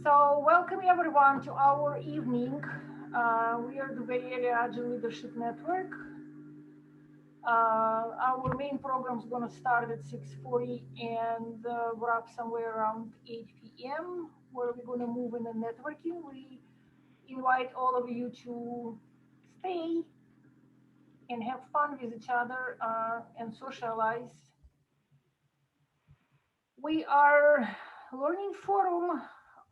So, welcome everyone to our evening. We are the Bay Area Agile Leadership Network. Our main program is going to start at 6:40 and wrap somewhere around 8 p.m., where we're going to move in the networking. We invite all of you to stay and have fun with each other and socialize. We are learning forum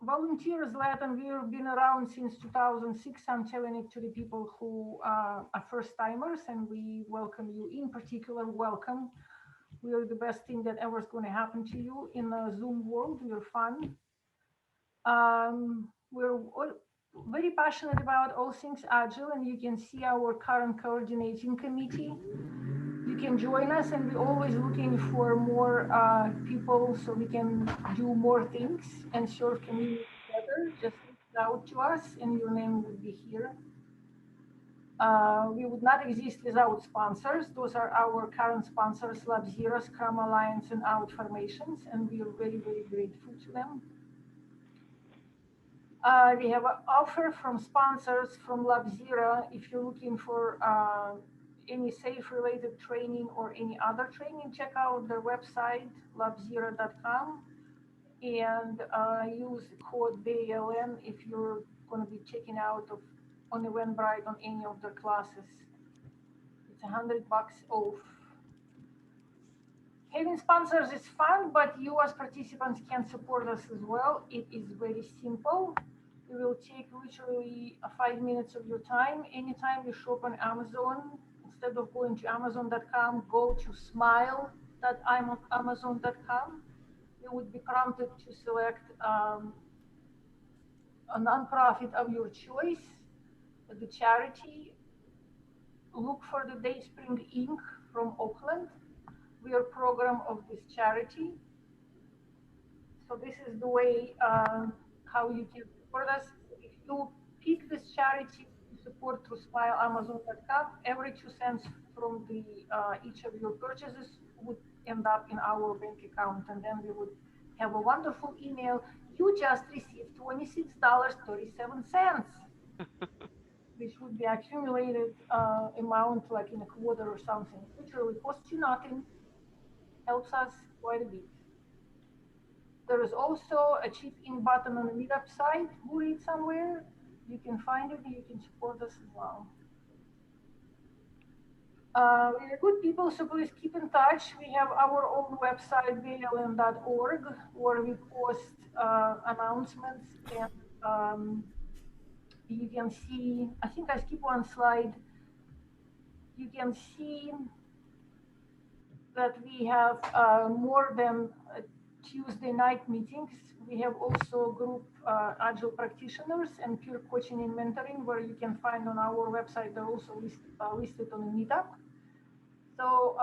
volunteers led, and we've been around since 2006. I'm telling it to the people who are first timers, and we welcome you. In particular, welcome. We are the best thing that ever is going to happen to you in the Zoom world. We're fun. We're all very passionate about all things agile, and you can see our current coordinating committee. You can join us, and we're always looking for more people so we can do more things and serve community better. Just reach out to us, and your name would be here. We would not exist without sponsors. Those are our current sponsors, LabZero, Scrum Alliance, and Outformations, and we are very, very grateful to them. We have an offer from sponsors from LabZero. If you're looking for any safe related training or any other training, check out their website, labzero.com, and use code BLN if you're going to be checking out on Eventbrite on any of their classes. It's $100 off. Having sponsors is fun, but you as participants can support us as well. It is very simple. It will take literally 5 minutes of your time. Anytime you shop on Amazon, instead of going to Amazon.com, go to smile.amazon.com. You would be prompted to select a nonprofit of your choice, the charity. Look for the Dayspring Inc. from Oakland. We are program of this charity. So this is the way how you can support us. If you pick this charity to support through smileamazon.com, every 2 cents from the each of your purchases would end up in our bank account, and then we would have a wonderful email. You just received $26.37, which would be accumulated amount like in a quarter or something. Literally costs you nothing, helps us quite a bit. There is also a chip in button on the meetup site. Read somewhere. You can find it and you can support us as well. We're good people, so please keep in touch. We have our own website, bln.org, where we post announcements, and you can see, I think I skip one slide. You can see that we have more than Tuesday night meetings. We have also group agile practitioners and peer coaching and mentoring, where you can find on our website. They're also listed on the meetup. So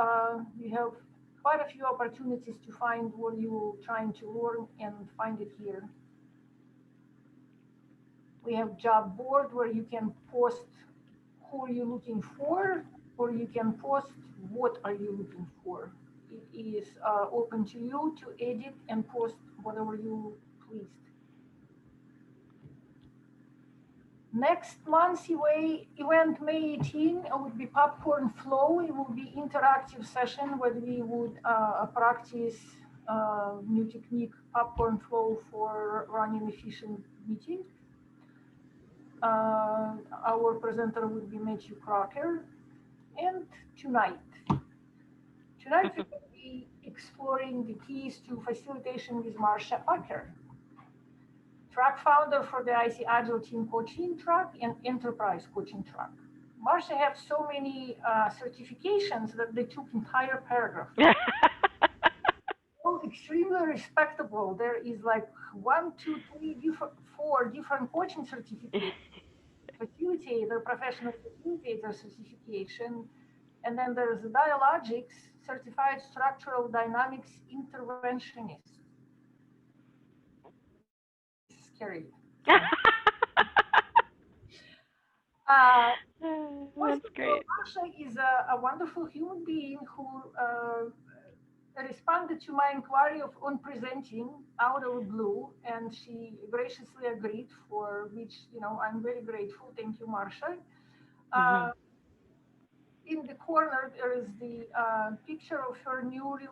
we have quite a few opportunities to find what you're trying to learn and find it here. We have job board where you can post who are you looking for, or you can post what are you looking for. It is open to you to edit and post whatever you please. Next month's event, May 18, would be Popcorn Flow. It will be interactive session where we would practice new technique, popcorn flow, for running efficient meeting. Our presenter would be Matthew Crocker. And tonight we will be exploring the keys to facilitation with Marsha Acker, track founder for the IC Agile Team Coaching Track and Enterprise Coaching Track. Marsha has so many certifications that they took entire paragraph. So extremely respectable. There is like 1, 2, 3, 4 different coaching certificates. Facilitator, professional facilitator certification, and then there's the Dialogics, certified structural dynamics interventionist. Scary. That's great. Marsha is a wonderful human being who responded to my inquiry on presenting out of the blue, and she graciously agreed, for which, I'm very grateful. Thank you, Marsha. Mm-hmm. In the corner, there is the picture of her newly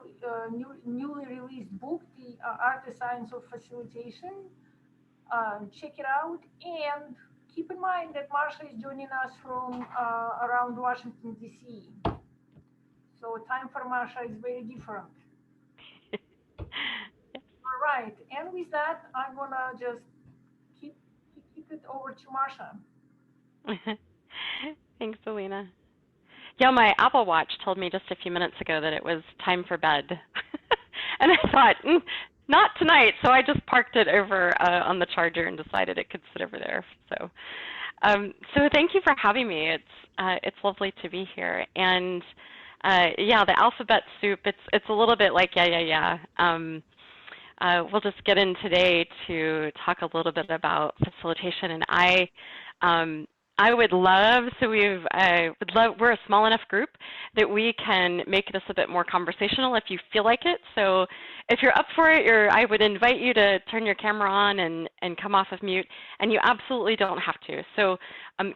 released book, The Art and Science of Facilitation. Check it out, and keep in mind that Marsha is joining us from around Washington, D.C. So time for Marsha is very different. All right, and with that, I'm gonna just keep keep it over to Marsha. Thanks, Alina. Yeah, my Apple Watch told me just a few minutes ago that it was time for bed. And I thought, not tonight. So I just parked it over on the charger and decided it could sit over there. So thank you for having me. It's lovely to be here. And yeah, the alphabet soup, it's a little bit like yeah. We'll just get in today to talk a little bit about facilitation. And I would love, so we're a small enough group that we can make this a bit more conversational if you feel like it. So if you're up for it, I would invite you to turn your camera on and come off of mute, and you absolutely don't have to. So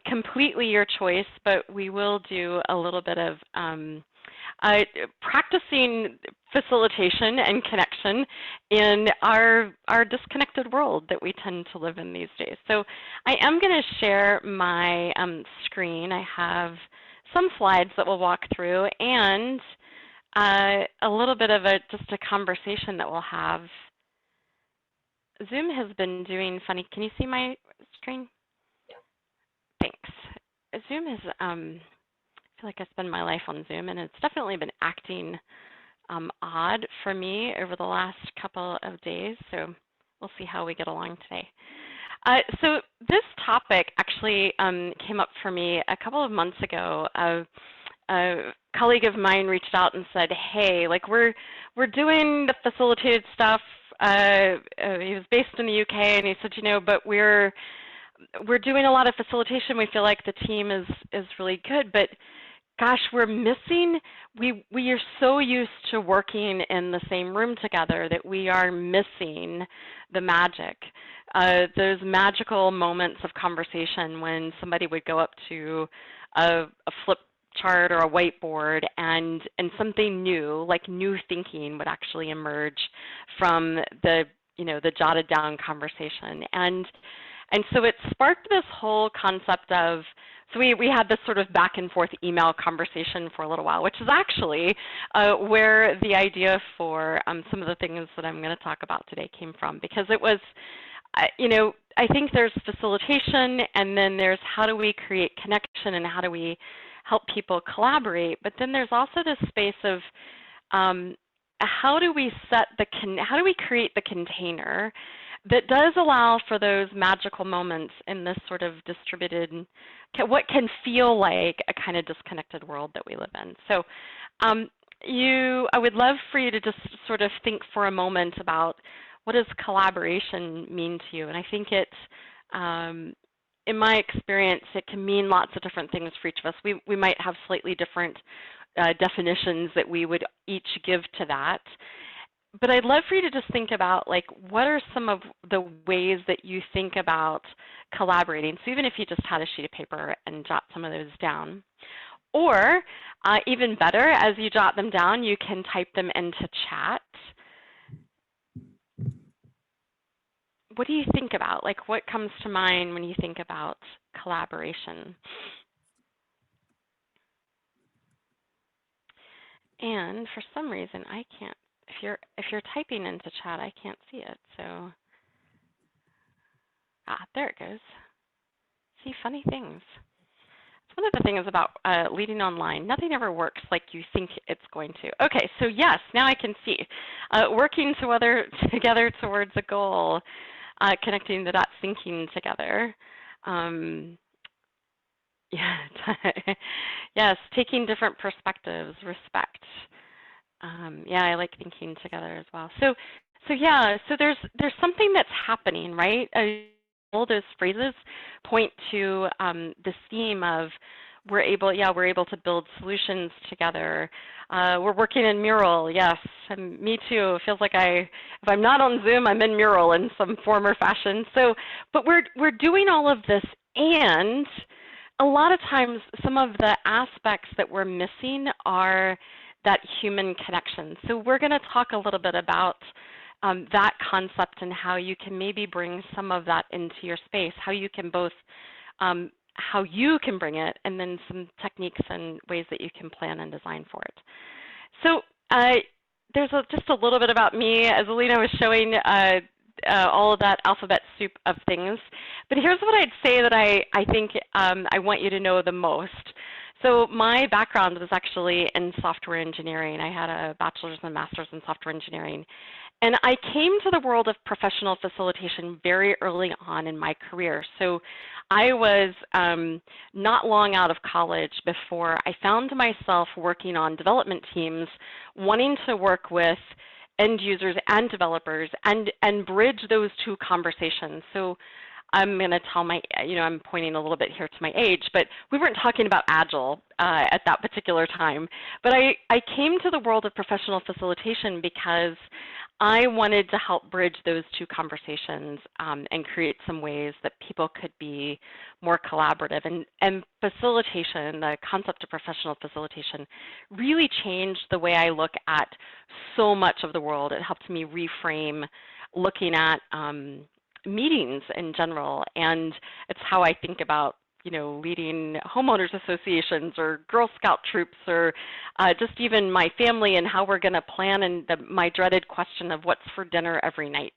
completely your choice, but we will do a little bit of practicing facilitation and connection in our disconnected world that we tend to live in these days. So I am going to share my screen. I have some slides that we'll walk through, and a little bit of just a conversation that we'll have. Zoom has been doing funny. Can you see my screen? Yeah. Thanks. Zoom is I feel like I spend my life on Zoom, and it's definitely been acting odd for me over the last couple of days, so we'll see how we get along today. So this topic actually came up for me a couple of months ago. A colleague of mine reached out and said, hey, like we're doing the facilitated stuff. He was based in the UK, and he said, but we're doing a lot of facilitation. We feel like the team is really good, but gosh, we're missing, we are so used to working in the same room together that we are missing the magic. Those magical moments of conversation when somebody would go up to a flip chart or a whiteboard and something new, like new thinking, would actually emerge from the jotted down conversation. And so it sparked this whole concept of, so we had this sort of back and forth email conversation for a little while, which is actually where the idea for some of the things that I'm going to talk about today came from, because it was, I think there's facilitation, and then there's how do we create connection and how do we help people collaborate, but then there's also this space of how do we create the container that does allow for those magical moments in this sort of distributed, what can feel like a kind of disconnected world that we live in. So I would love for you to just sort of think for a moment about what does collaboration mean to you? And I think in my experience, it can mean lots of different things for each of us. We might have slightly different definitions that we would each give to that. But I'd love for you to just think about, like, what are some of the ways that you think about collaborating? So even if you just had a sheet of paper and jot some of those down. Or even better, as you jot them down, you can type them into chat. What do you think about? Like, what comes to mind when you think about collaboration? And for some reason, I can't. If you're typing into chat, I can't see it. So, there it goes. See, funny things. It's one of the things about leading online. Nothing ever works like you think it's going to. Okay, so yes, now I can see. Working together towards a goal, connecting the dots, thinking together. Yes, taking different perspectives, respect. Yeah, I like thinking together as well. So yeah, so there's something that's happening, right? All those phrases point to this theme of we're able to build solutions together. We're working in Mural, yes, and me too. It feels like if I'm not on Zoom, I'm in Mural in some form or fashion. So, but we're doing all of this, and a lot of times some of the aspects that we're missing are that human connection. So we're going to talk a little bit about that concept and how you can maybe bring some of that into your space, how you can both how you can bring it, and then some techniques and ways that you can plan and design for it. So there's just a little bit about me. As Alina was showing all of that alphabet soup of things. But here's what I'd say that I think I want you to know the most. So my background was actually in software engineering. I had a bachelor's and master's in software engineering. And I came to the world of professional facilitation very early on in my career. So I was not long out of college before I found myself working on development teams, wanting to work with end users and developers and bridge those two conversations. So I'm going to tell I'm pointing a little bit here to my age, but we weren't talking about Agile at that particular time. But I came to the world of professional facilitation because I wanted to help bridge those two conversations and create some ways that people could be more collaborative. And facilitation, the concept of professional facilitation, really changed the way I look at so much of the world. It helped me reframe looking at meetings in general, and it's how I think about leading homeowners associations or Girl Scout troops, or just even my family and how we're going to plan, and my dreaded question of what's for dinner every night.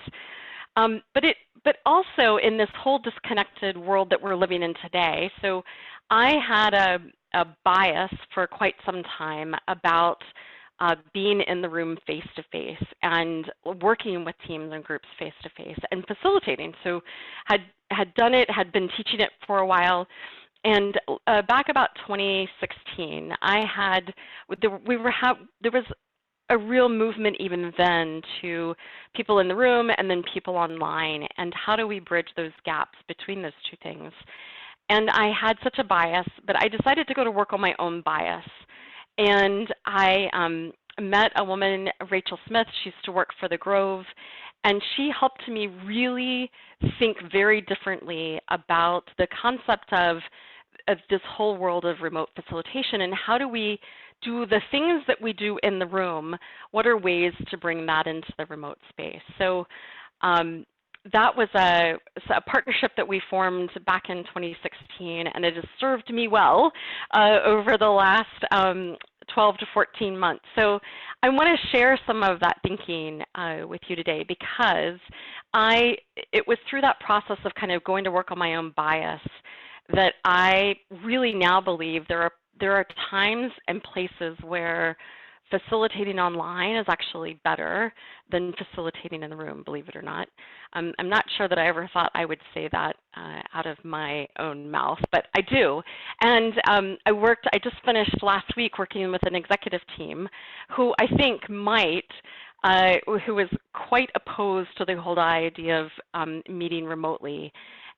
But also in this whole disconnected world that we're living in today. So I had a bias for quite some time about being in the room face-to-face and working with teams and groups face-to-face and facilitating. So had done it, had been teaching it for a while. And back about 2016, there was a real movement even then to people in the room and then people online, and how do we bridge those gaps between those two things? And I had such a bias, but I decided to go to work on my own bias. And I met a woman, Rachel Smith. She used to work for the Grove, and she helped me really think very differently about the concept of this whole world of remote facilitation, and how do we do the things that we do in the room? What are ways to bring that into the remote space? So that was a partnership that we formed back in 2016, and it has served me well over the last 12 to 14 months. So I want to share some of that thinking with you today, because it was through that process of kind of going to work on my own bias that I really now believe there are times and places where facilitating online is actually better than facilitating in the room, believe it or not. I'm not sure that I ever thought I would say that out of my own mouth, but I do. And I just finished last week working with an executive team who I think who was quite opposed to the whole idea of meeting remotely.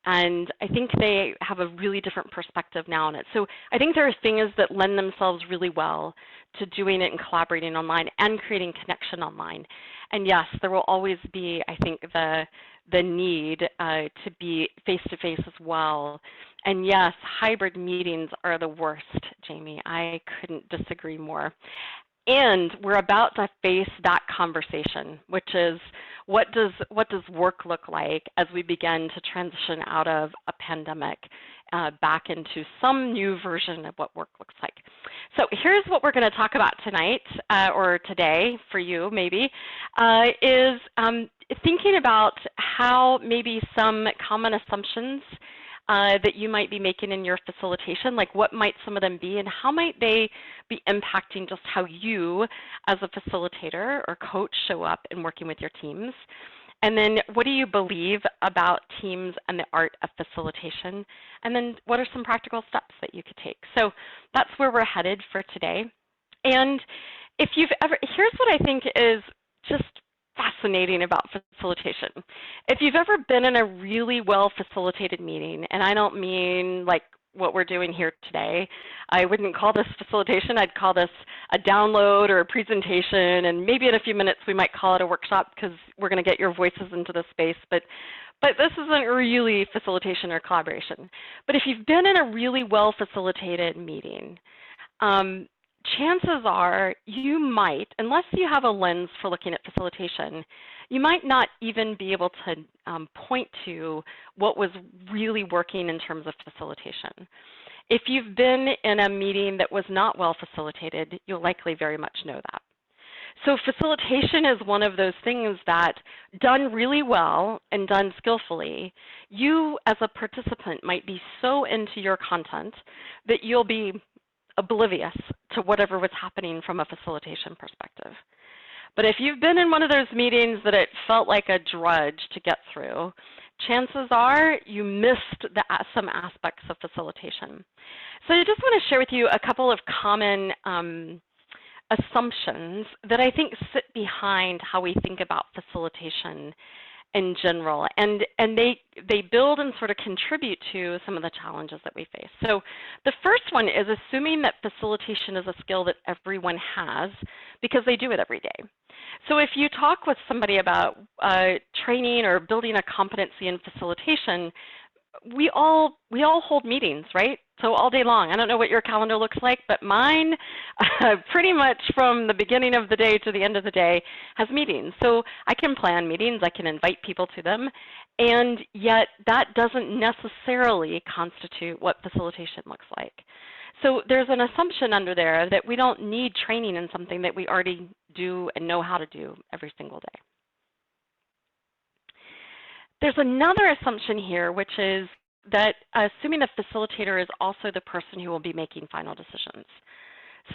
And I think they have a really different perspective now on it. So I think there are things that lend themselves really well to doing it and collaborating online and creating connection online. And yes, there will always be, I think, the need to be face-to-face as well. And yes, hybrid meetings are the worst, Jamie. I couldn't disagree more. And we're about to face that conversation, which is what does work look like as we begin to transition out of a pandemic back into some new version of what work looks like. So here's what we're going to talk about tonight, or today for you maybe, is thinking about how maybe some common assumptions that you might be making in your facilitation, like what might some of them be, and how might they be impacting just how you as a facilitator or coach show up in working with your teams. And then what do you believe about teams and the art of facilitation? And then what are some practical steps that you could take? So that's where we're headed for today. And if you've ever, here's what I think is just fascinating about facilitation. If you've ever been in a really well facilitated meeting, and I don't mean like what we're doing here today. I wouldn't call this facilitation. I'd call this a download or a presentation, and maybe in a few minutes we might call it a workshop because we're going to get your voices into the space. But this isn't really facilitation or collaboration. But if you've been in a really well-facilitated meeting, chances are you might, unless you have a lens for looking at facilitation, you might not even be able to point to what was really working in terms of facilitation. If you've been in a meeting that was not well facilitated, you'll likely very much know that. So facilitation is one of those things that, done really well and done skillfully, you as a participant might be so into your content that you'll be oblivious to whatever was happening from a facilitation perspective. But if you've been in one of those meetings that it felt like a drudge to get through, chances are you missed some aspects of facilitation. So I just want to share with you a couple of common assumptions that I think sit behind how we think about facilitation in general, and they build and sort of contribute to some of the challenges that we face. So the first one is assuming that facilitation is a skill that everyone has because they do it every day. So if you talk with somebody about training or building a competency in facilitation, we all hold meetings, right? So all day long. I don't know what your calendar looks like, but mine pretty much from the beginning of the day to the end of the day has meetings. So I can plan meetings, I can invite people to them, and yet that doesn't necessarily constitute what facilitation looks like. So there's an assumption under there that we don't need training in something that we already do and know how to do every single day. There's another assumption here, which is that assuming the facilitator is also the person who will be making final decisions.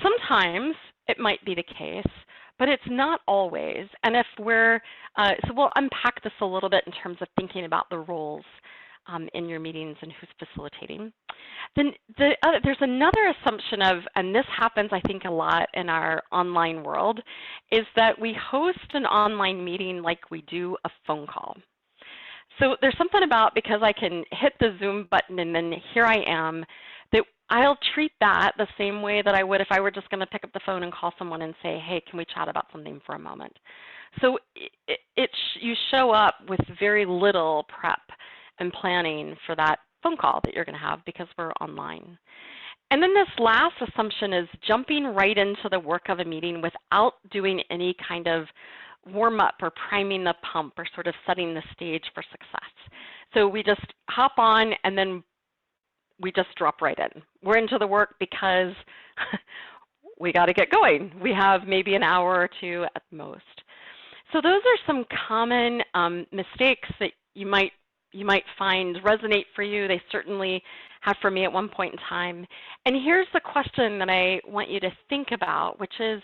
Sometimes it might be the case, but it's not always. And if we're, so we'll unpack this a little bit in terms of thinking about the roles in your meetings and who's facilitating. Then there's another assumption of, and this happens I think a lot in our online world, is that we host an online meeting like we do a phone call. So there's something about, because I can hit the Zoom button and then here I am, that I'll treat that the same way that I would if I were just going to pick up the phone and call someone and say, hey, can we chat about something for a moment? So you show up with very little prep and planning for that phone call that you're going to have because we're online. And then this last assumption is jumping right into the work of a meeting without doing any kind of warm up or priming the pump or sort of setting the stage for success. So we just hop on and then we just drop right in. We're into the work because we got to get going. We have maybe an hour or two at most. So those are some common mistakes that you might find resonate for you. They certainly have for me at one point in time. And here's the question that I want you to think about, which is,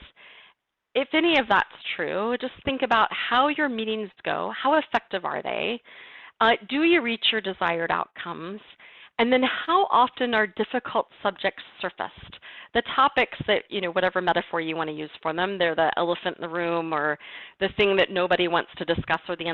if any of that's true, just think about how your meetings go. How effective are they? Do you reach your desired outcomes? And then how often are difficult subjects surfaced? The topics that, whatever metaphor you want to use for them, they're the elephant in the room or the thing that nobody wants to discuss or the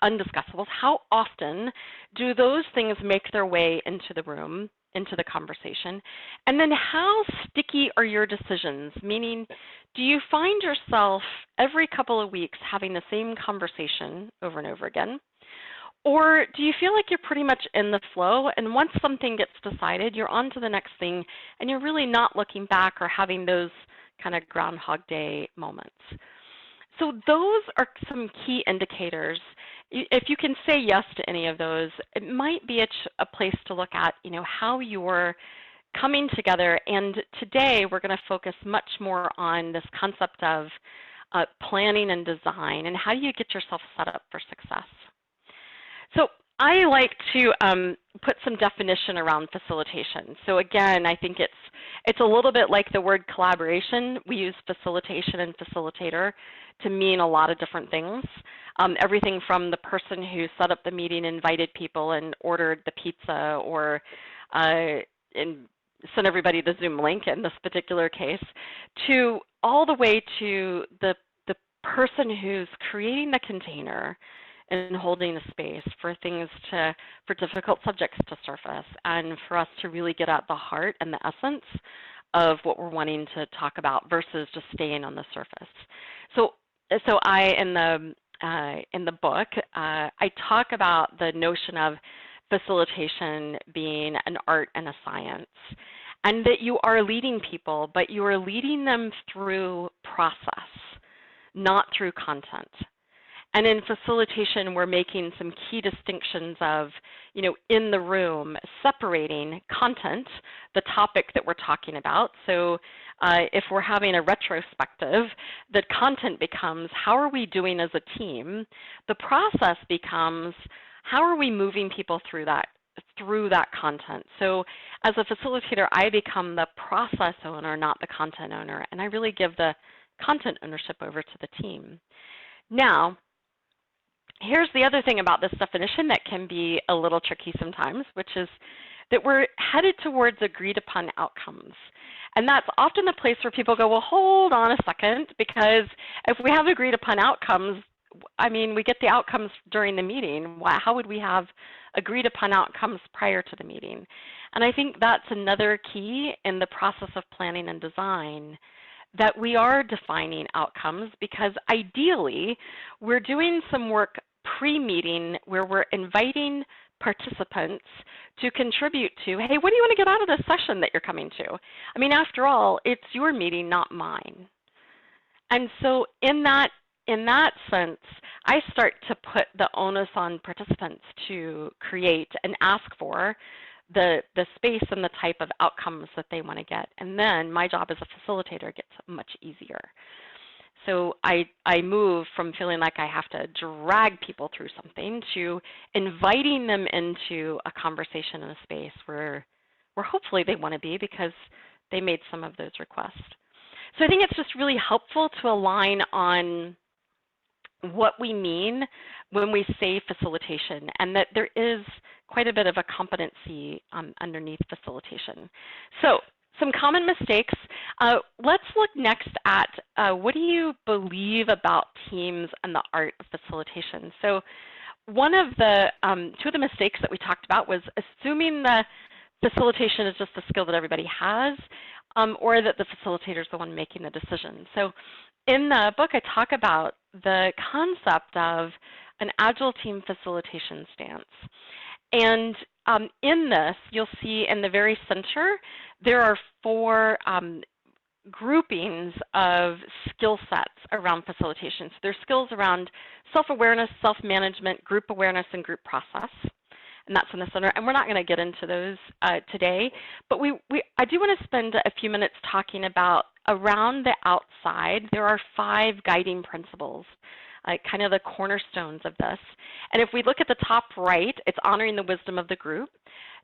undiscussables. How often do those things make their way into the room, into the conversation? And then how sticky are your decisions? Meaning, do you find yourself every couple of weeks having the same conversation over and over again? Or do you feel like you're pretty much in the flow, and once something gets decided, you're on to the next thing, and you're really not looking back or having those kind of Groundhog Day moments? So those are some key indicators. If you can say yes to any of those, it might be a place to look at, how you're coming together. And today we're going to focus much more on this concept of planning and design, and how do you get yourself set up for success. So I like to put some definition around facilitation. So again, I think it's a little bit like the word collaboration. We use facilitation and facilitator to mean a lot of different things. Everything from the person who set up the meeting, invited people, and ordered the pizza, or sent everybody the Zoom link in this particular case, to all the way to the person who's creating the container, in holding a space for for difficult subjects to surface and for us to really get at the heart and the essence of what we're wanting to talk about versus just staying on the surface. So I, in the book, I talk about the notion of facilitation being an art and a science, and that you are leading people, but you are leading them through process, not through content. And in facilitation, we're making some key distinctions of, in the room, separating content, the topic that we're talking about. So if we're having a retrospective, the content becomes, how are we doing as a team? The process becomes, how are we moving people through that content? So as a facilitator, I become the process owner, not the content owner, and I really give the content ownership over to the team. Now, here's the other thing about this definition that can be a little tricky sometimes, which is that we're headed towards agreed upon outcomes. And that's often the place where people go, well, hold on a second, because if we have agreed upon outcomes, I mean, we get the outcomes during the meeting. How would we have agreed upon outcomes prior to the meeting? And I think that's another key in the process of planning and design, that we are defining outcomes, because ideally we're doing some work pre-meeting where we're inviting participants to contribute to, hey, what do you want to get out of this session that you're coming to? I mean, after all, it's your meeting, not mine. And so in that sense, I start to put the onus on participants to create and ask for the space and the type of outcomes that they want to get. And then my job as a facilitator gets much easier. So I move from feeling like I have to drag people through something to inviting them into a conversation in a space where hopefully they want to be because they made some of those requests. So I think it's just really helpful to align on what we mean when we say facilitation, and that there is quite a bit of a competency underneath facilitation. So some common mistakes. Let's look next at what do you believe about teams and the art of facilitation. So one of the, two of the mistakes that we talked about was assuming the facilitation is just a skill that everybody has, or that the facilitator is the one making the decision. So in the book, I talk about the concept of an agile team facilitation stance. And in this, you'll see in the very center, there are 4 groupings of skill sets around facilitation. So there's skills around self-awareness, self-management, group awareness, and group process. And that's in the center. And we're not going to get into those today. But I do want to spend a few minutes talking about around the outside. There are 5 guiding principles, kind of the cornerstones of this. And if we look at the top right, it's honoring the wisdom of the group.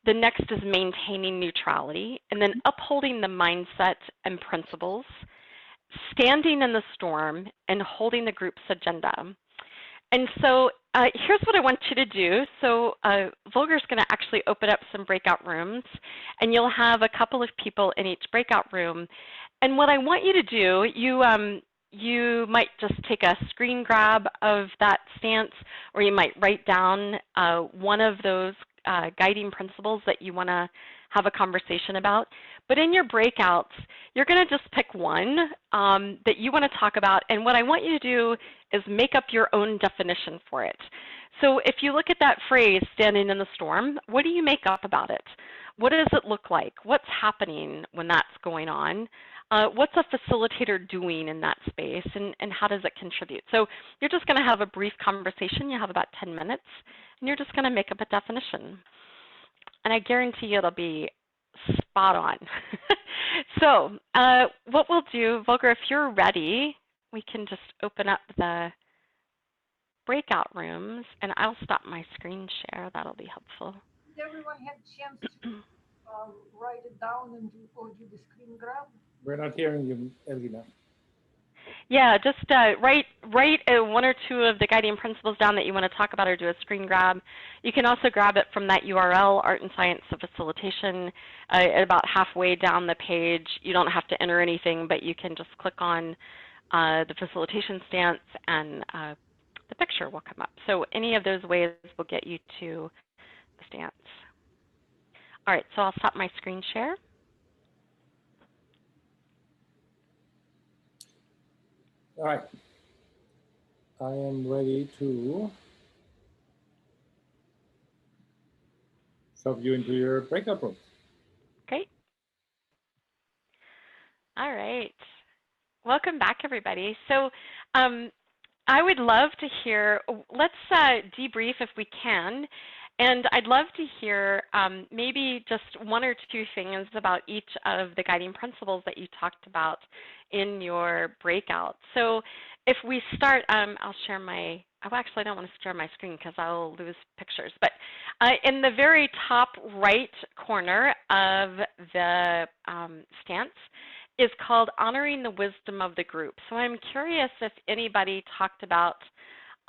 The next is maintaining neutrality, and then upholding the mindset and principles, standing in the storm, and holding the group's agenda. And so here's what I want you to do. So Volker's going to actually open up some breakout rooms, and you'll have a couple of people in each breakout room. And what I want you to do, you might just take a screen grab of that stance, or you might write down one of those guiding principles that you want to have a conversation about. But in your breakouts, you're going to just pick one that you want to talk about. And what I want you to do is make up your own definition for it. So if you look at that phrase, standing in the storm, what do you make up about it? What does it look like? What's happening when that's going on? What's a facilitator doing in that space, and how does it contribute? So you're just going to have a brief conversation. You have about 10 minutes, and you're just going to make up a definition. And I guarantee you it'll be spot on. So what we'll do, Volker, if you're ready, we can just open up the breakout rooms, and I'll stop my screen share. That'll be helpful. Did everyone have a chance to write it down and do the screen grab? We're not hearing you, Elgina. Yeah, just write 1 or 2 of the guiding principles down that you want to talk about, or do a screen grab. You can also grab it from that URL, Art and Science of Facilitation, at about halfway down the page. You don't have to enter anything, but you can just click on the facilitation stance and the picture will come up. So any of those ways will get you to the stance. All right, so I'll stop my screen share. All right. I am ready to shove you into your breakout room. Great. All right. Welcome back, everybody. So I would love to hear, let's debrief if we can, and I'd love to hear maybe just one or two things about each of the guiding principles that you talked about in your breakout. So if we start, I'll share my, oh, actually I don't want to share my screen because I'll lose pictures, but in the very top right corner of the stance is called Honoring the Wisdom of the Group. So I'm curious if anybody talked about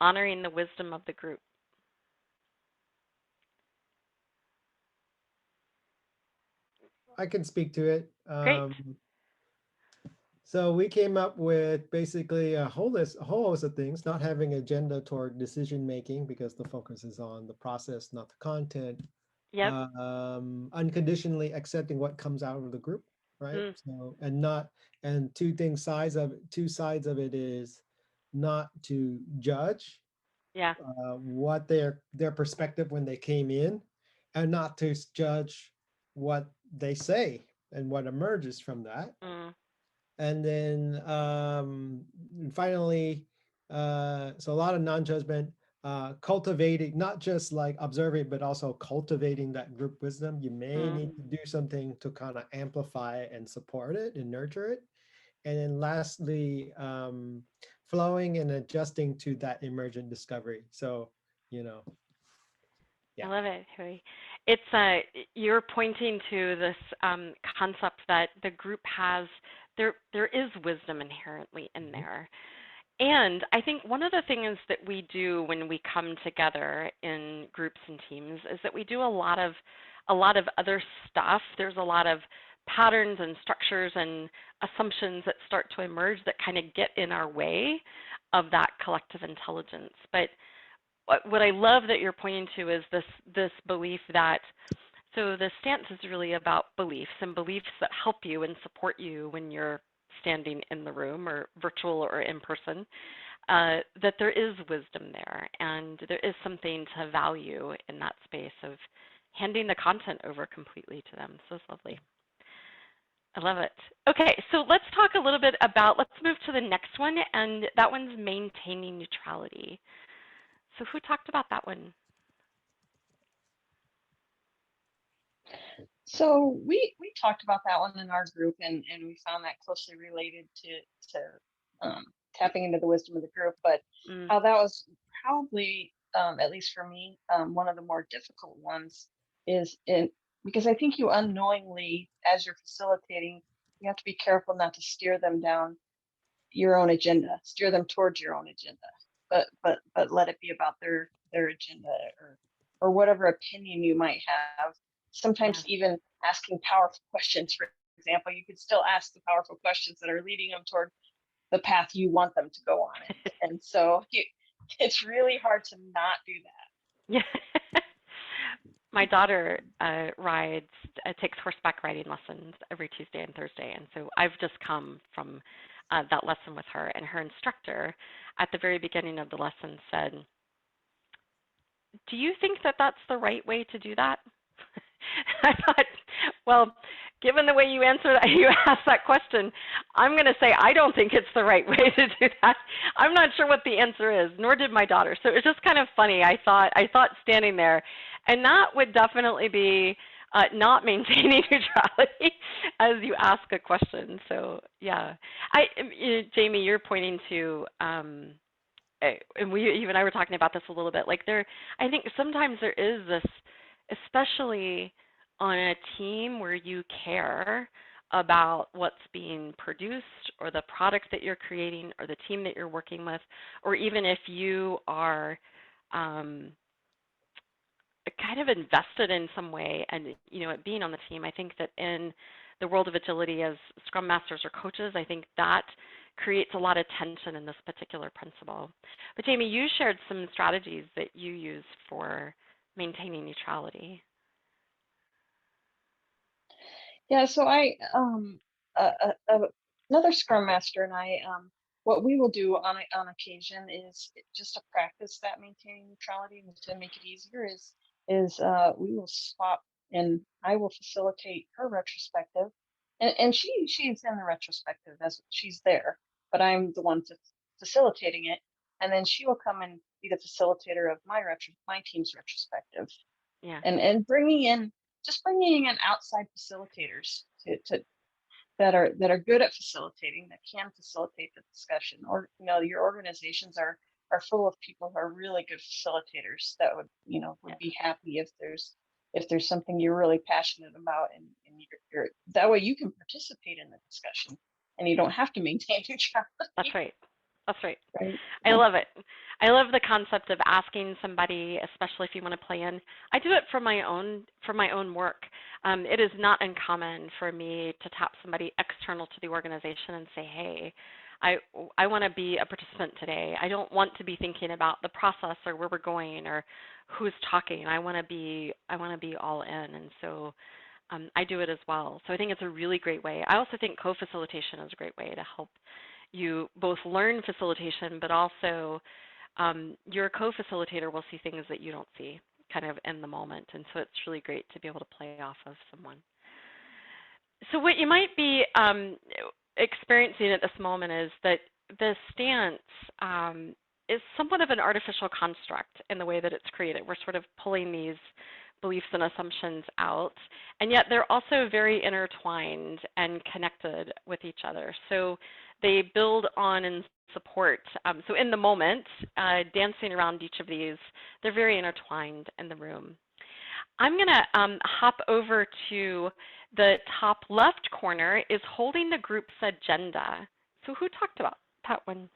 honoring the wisdom of the group. I can speak to it. Great. So we came up with basically a whole host of things, not having agenda toward decision making because the focus is on the process, not the content. Yep. Unconditionally accepting what comes out of the group, right? So and two sides of it is not to judge Yeah. what their perspective when they came in, and not to judge what they say and what emerges from that. And then finally, so a lot of non-judgment, cultivating, not just like observing, but also cultivating that group wisdom. You may need to do something to kind of amplify it and support it and nurture it. And then lastly, flowing and adjusting to that emergent discovery. So, yeah. I love it, Hui. It's you're pointing to this concept that the group has, there is wisdom inherently in there. And I think one of the things that we do when we come together in groups and teams is that we do a lot of other stuff. There's a lot of patterns and structures and assumptions that start to emerge that kind of get in our way of that collective intelligence. But what I love that you're pointing to is this belief that, so the stance is really about beliefs and beliefs that help you and support you when you're standing in the room or virtual or in person, that there is wisdom there and there is something to value in that space of handing the content over completely to them. So it's lovely. I love it. Okay, so let's talk a little bit about, let's move to the next one, and that one's maintaining neutrality. So who talked about that one? So we talked about that one in our group, and we found that closely related to tapping into the wisdom of the group. But how that was probably, at least for me, one of the more difficult ones is because I think you unknowingly, as you're facilitating, you have to be careful not to steer them down your own agenda, steer them towards your own agenda, but let it be about their agenda or whatever opinion you might have. Sometimes even asking powerful questions, for example, you could still ask the powerful questions that are leading them toward the path you want them to go on it. And so it's really hard to not do that. Yeah. My daughter takes horseback riding lessons every Tuesday and Thursday. And so I've just come from that lesson with her. And her instructor at the very beginning of the lesson said, "Do you think that that's the right way to do that?" I thought, well, given the way you asked that question, I'm going to say I don't think it's the right way to do that. I'm not sure what the answer is, nor did my daughter. So it was just kind of funny. I thought standing there, and that would definitely be not maintaining neutrality as you ask a question. So yeah, Jamie, you're pointing to. And you and I were talking about this a little bit. Like I think sometimes there is this, especially on a team where you care about what's being produced or the product that you're creating or the team that you're working with, or even if you are kind of invested in some way and, being on the team. I think that in the world of agility as Scrum Masters or coaches, I think that creates a lot of tension in this particular principle. But Jamie, you shared some strategies that you use for maintaining neutrality. Yeah, so uh, uh, uh, another Scrum Master and I, what we will do on occasion is just to practice that maintaining neutrality and to make it easier is we will swap and I will facilitate her retrospective, and she's in the retrospective as she's there, but I'm the one facilitating it, and then she will come and be the facilitator of my team's retrospective, Yeah. and bringing in outside facilitators to that are good at facilitating, that can facilitate the discussion. Or your organizations are full of people who are really good facilitators that would be happy if there's something you're really passionate about, and you're that way you can participate in the discussion and you don't have to maintain neutrality. That's right. That's right. Right. I love it. I love the concept of asking somebody, especially if you want to play in. I do it for my own work. It is not uncommon for me to tap somebody external to the organization and say, hey, I want to be a participant today. I don't want to be thinking about the process or where we're going or who's talking. I want to be all in. And so I do it as well. So I think it's a really great way. I also think co-facilitation is a great way to help you both learn facilitation, but also your co-facilitator will see things that you don't see kind of in the moment. And so it's really great to be able to play off of someone. So what you might be experiencing at this moment is that the stance is somewhat of an artificial construct in the way that it's created. We're sort of pulling these beliefs and assumptions out, and yet they're also very intertwined and connected with each other. So they build on and support. So in the moment, dancing around each of these, they're very intertwined in the room. I'm going to hop over to the top left corner is holding the group's agenda. So who talked about that one?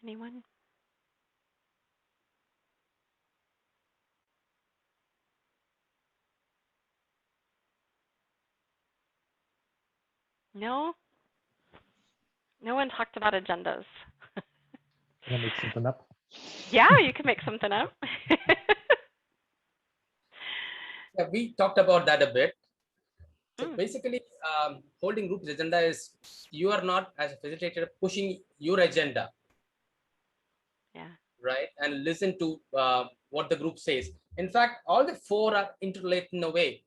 Anyone? No? No one talked about agendas. Can I make something up? Yeah, you can make something up. Yeah, we talked about that a bit. So Mm. basically, holding group's agenda is you are not, as a facilitator, pushing your agenda. Yeah. Right? And listen to what the group says. In fact, all the four are interrelated in a way.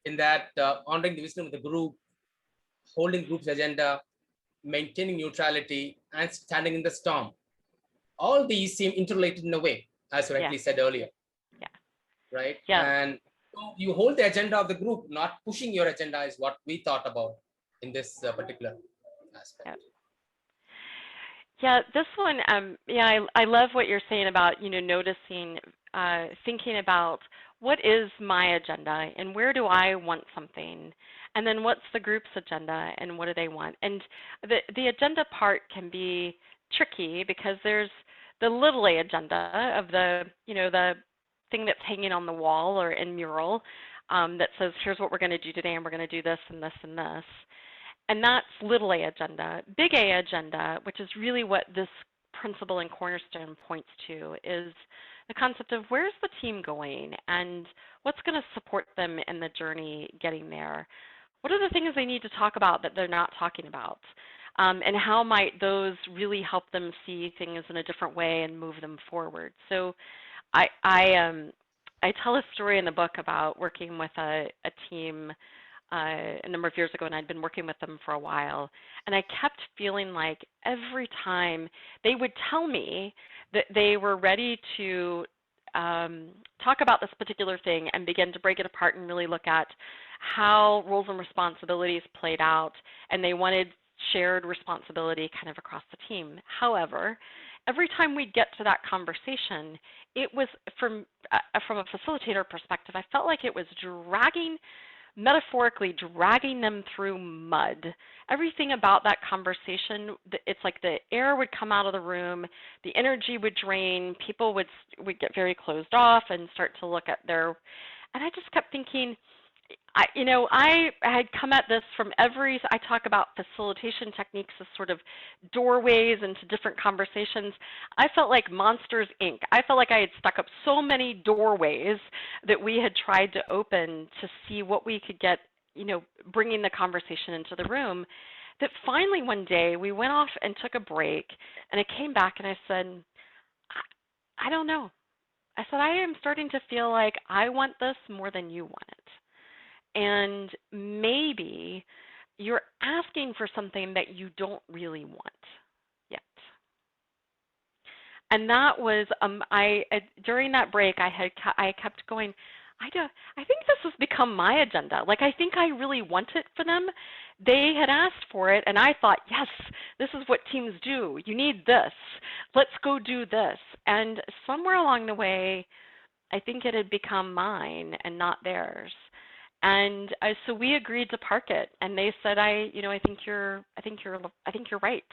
In that honoring the wisdom of the group, holding group's agenda, maintaining neutrality, and standing in the storm. All these seem interrelated in a way, as rightly said earlier. Yeah. Right? Yeah. And so you hold the agenda of the group, not pushing your agenda is what we thought about in this particular aspect. Yeah, this one, I love what you're saying about, noticing, thinking about what is my agenda and where do I want something? And then what's the group's agenda and what do they want? And the agenda part can be tricky because there's the little a agenda of the thing that's hanging on the wall or in mural that says, here's what we're going to do today and we're going to do this and this and this. And that's little a agenda. Big A agenda, which is really what this principle and cornerstone points to, is the concept of where's the team going and what's going to support them in the journey getting there. What are the things they need to talk about that they're not talking about? And how might those really help them see things in a different way and move them forward? So I tell a story in the book about working with a team a number of years ago, and I'd been working with them for a while, and I kept feeling like every time they would tell me that they were ready to talk about this particular thing and begin to break it apart and really look at how roles and responsibilities played out, and they wanted shared responsibility kind of across the team. However, every time we'd get to that conversation, it was from a facilitator perspective, I felt like it was metaphorically dragging them through mud. Everything about that conversation, it's like the air would come out of the room, the energy would drain, people would get very closed off and start to look at and I just kept thinking, I had come at this from I talk about facilitation techniques as sort of doorways into different conversations. I felt like Monsters, Inc. I felt like I had stuck up so many doorways that we had tried to open to see what we could get, bringing the conversation into the room, that finally one day we went off and took a break, and I came back and I said, I don't know. I said, I am starting to feel like I want this more than you want it. And maybe you're asking for something that you don't really want yet. And that was, during that break, I kept going, I think this has become my agenda. Like, I think I really want it for them. They had asked for it, and I thought, yes, this is what teams do. You need this. Let's go do this. And somewhere along the way, I think it had become mine and not theirs. And so we agreed to park it. And they said, I think you're right.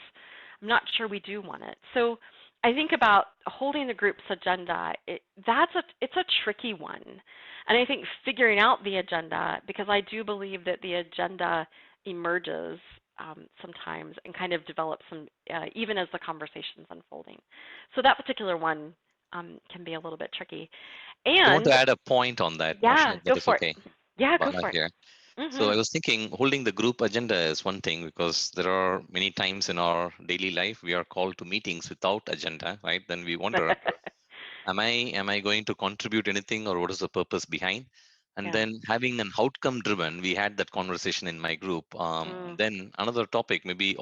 I'm not sure we do want it. So I think about holding the group's agenda. It's a tricky one. And I think figuring out the agenda, because I do believe that the agenda emerges sometimes and kind of develops some, even as the conversation's unfolding. So that particular one can be a little bit tricky. And I want to add a point on that, yeah, Marsha, if go that is for okay. it. Yeah, go Bala for it. here. Mm-hmm. So I was thinking holding the group agenda is one thing, because there are many times in our daily life we are called to meetings without agenda, right? Then we wonder, am I going to contribute anything, or what is the purpose behind? And then having an outcome driven, we had that conversation in my group. Then another topic, maybe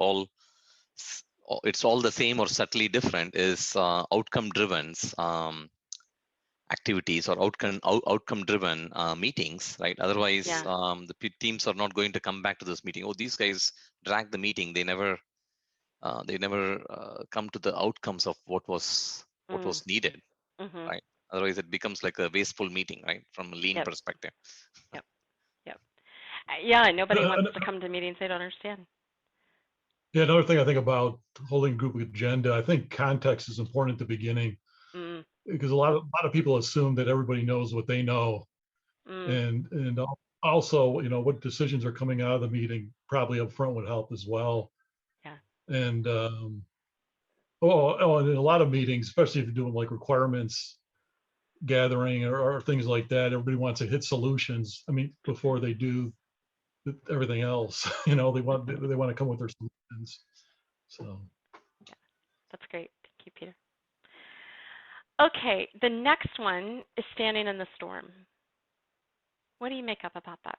it's all the same or subtly different, is outcome driven activities or outcome driven meetings, right? Otherwise, the teams are not going to come back to this meeting. Oh, these guys drag the meeting. They never come to the outcomes of what was needed, right? Otherwise, it becomes like a wasteful meeting, right? From a lean perspective. Yeah, nobody wants to come to meetings they don't understand. Yeah, another thing I think about holding group agenda, I think context is important at the beginning, because a lot of people assume that everybody knows what they know, and also, what decisions are coming out of the meeting probably up front would help as well. Yeah. And and in a lot of meetings, especially if you're doing like requirements gathering or things like that, everybody wants to hit solutions. I mean, before they do everything else, they want to come with their solutions. So yeah, that's great. Thank you, Peter. Okay, the next one is standing in the storm. What do you make up about that?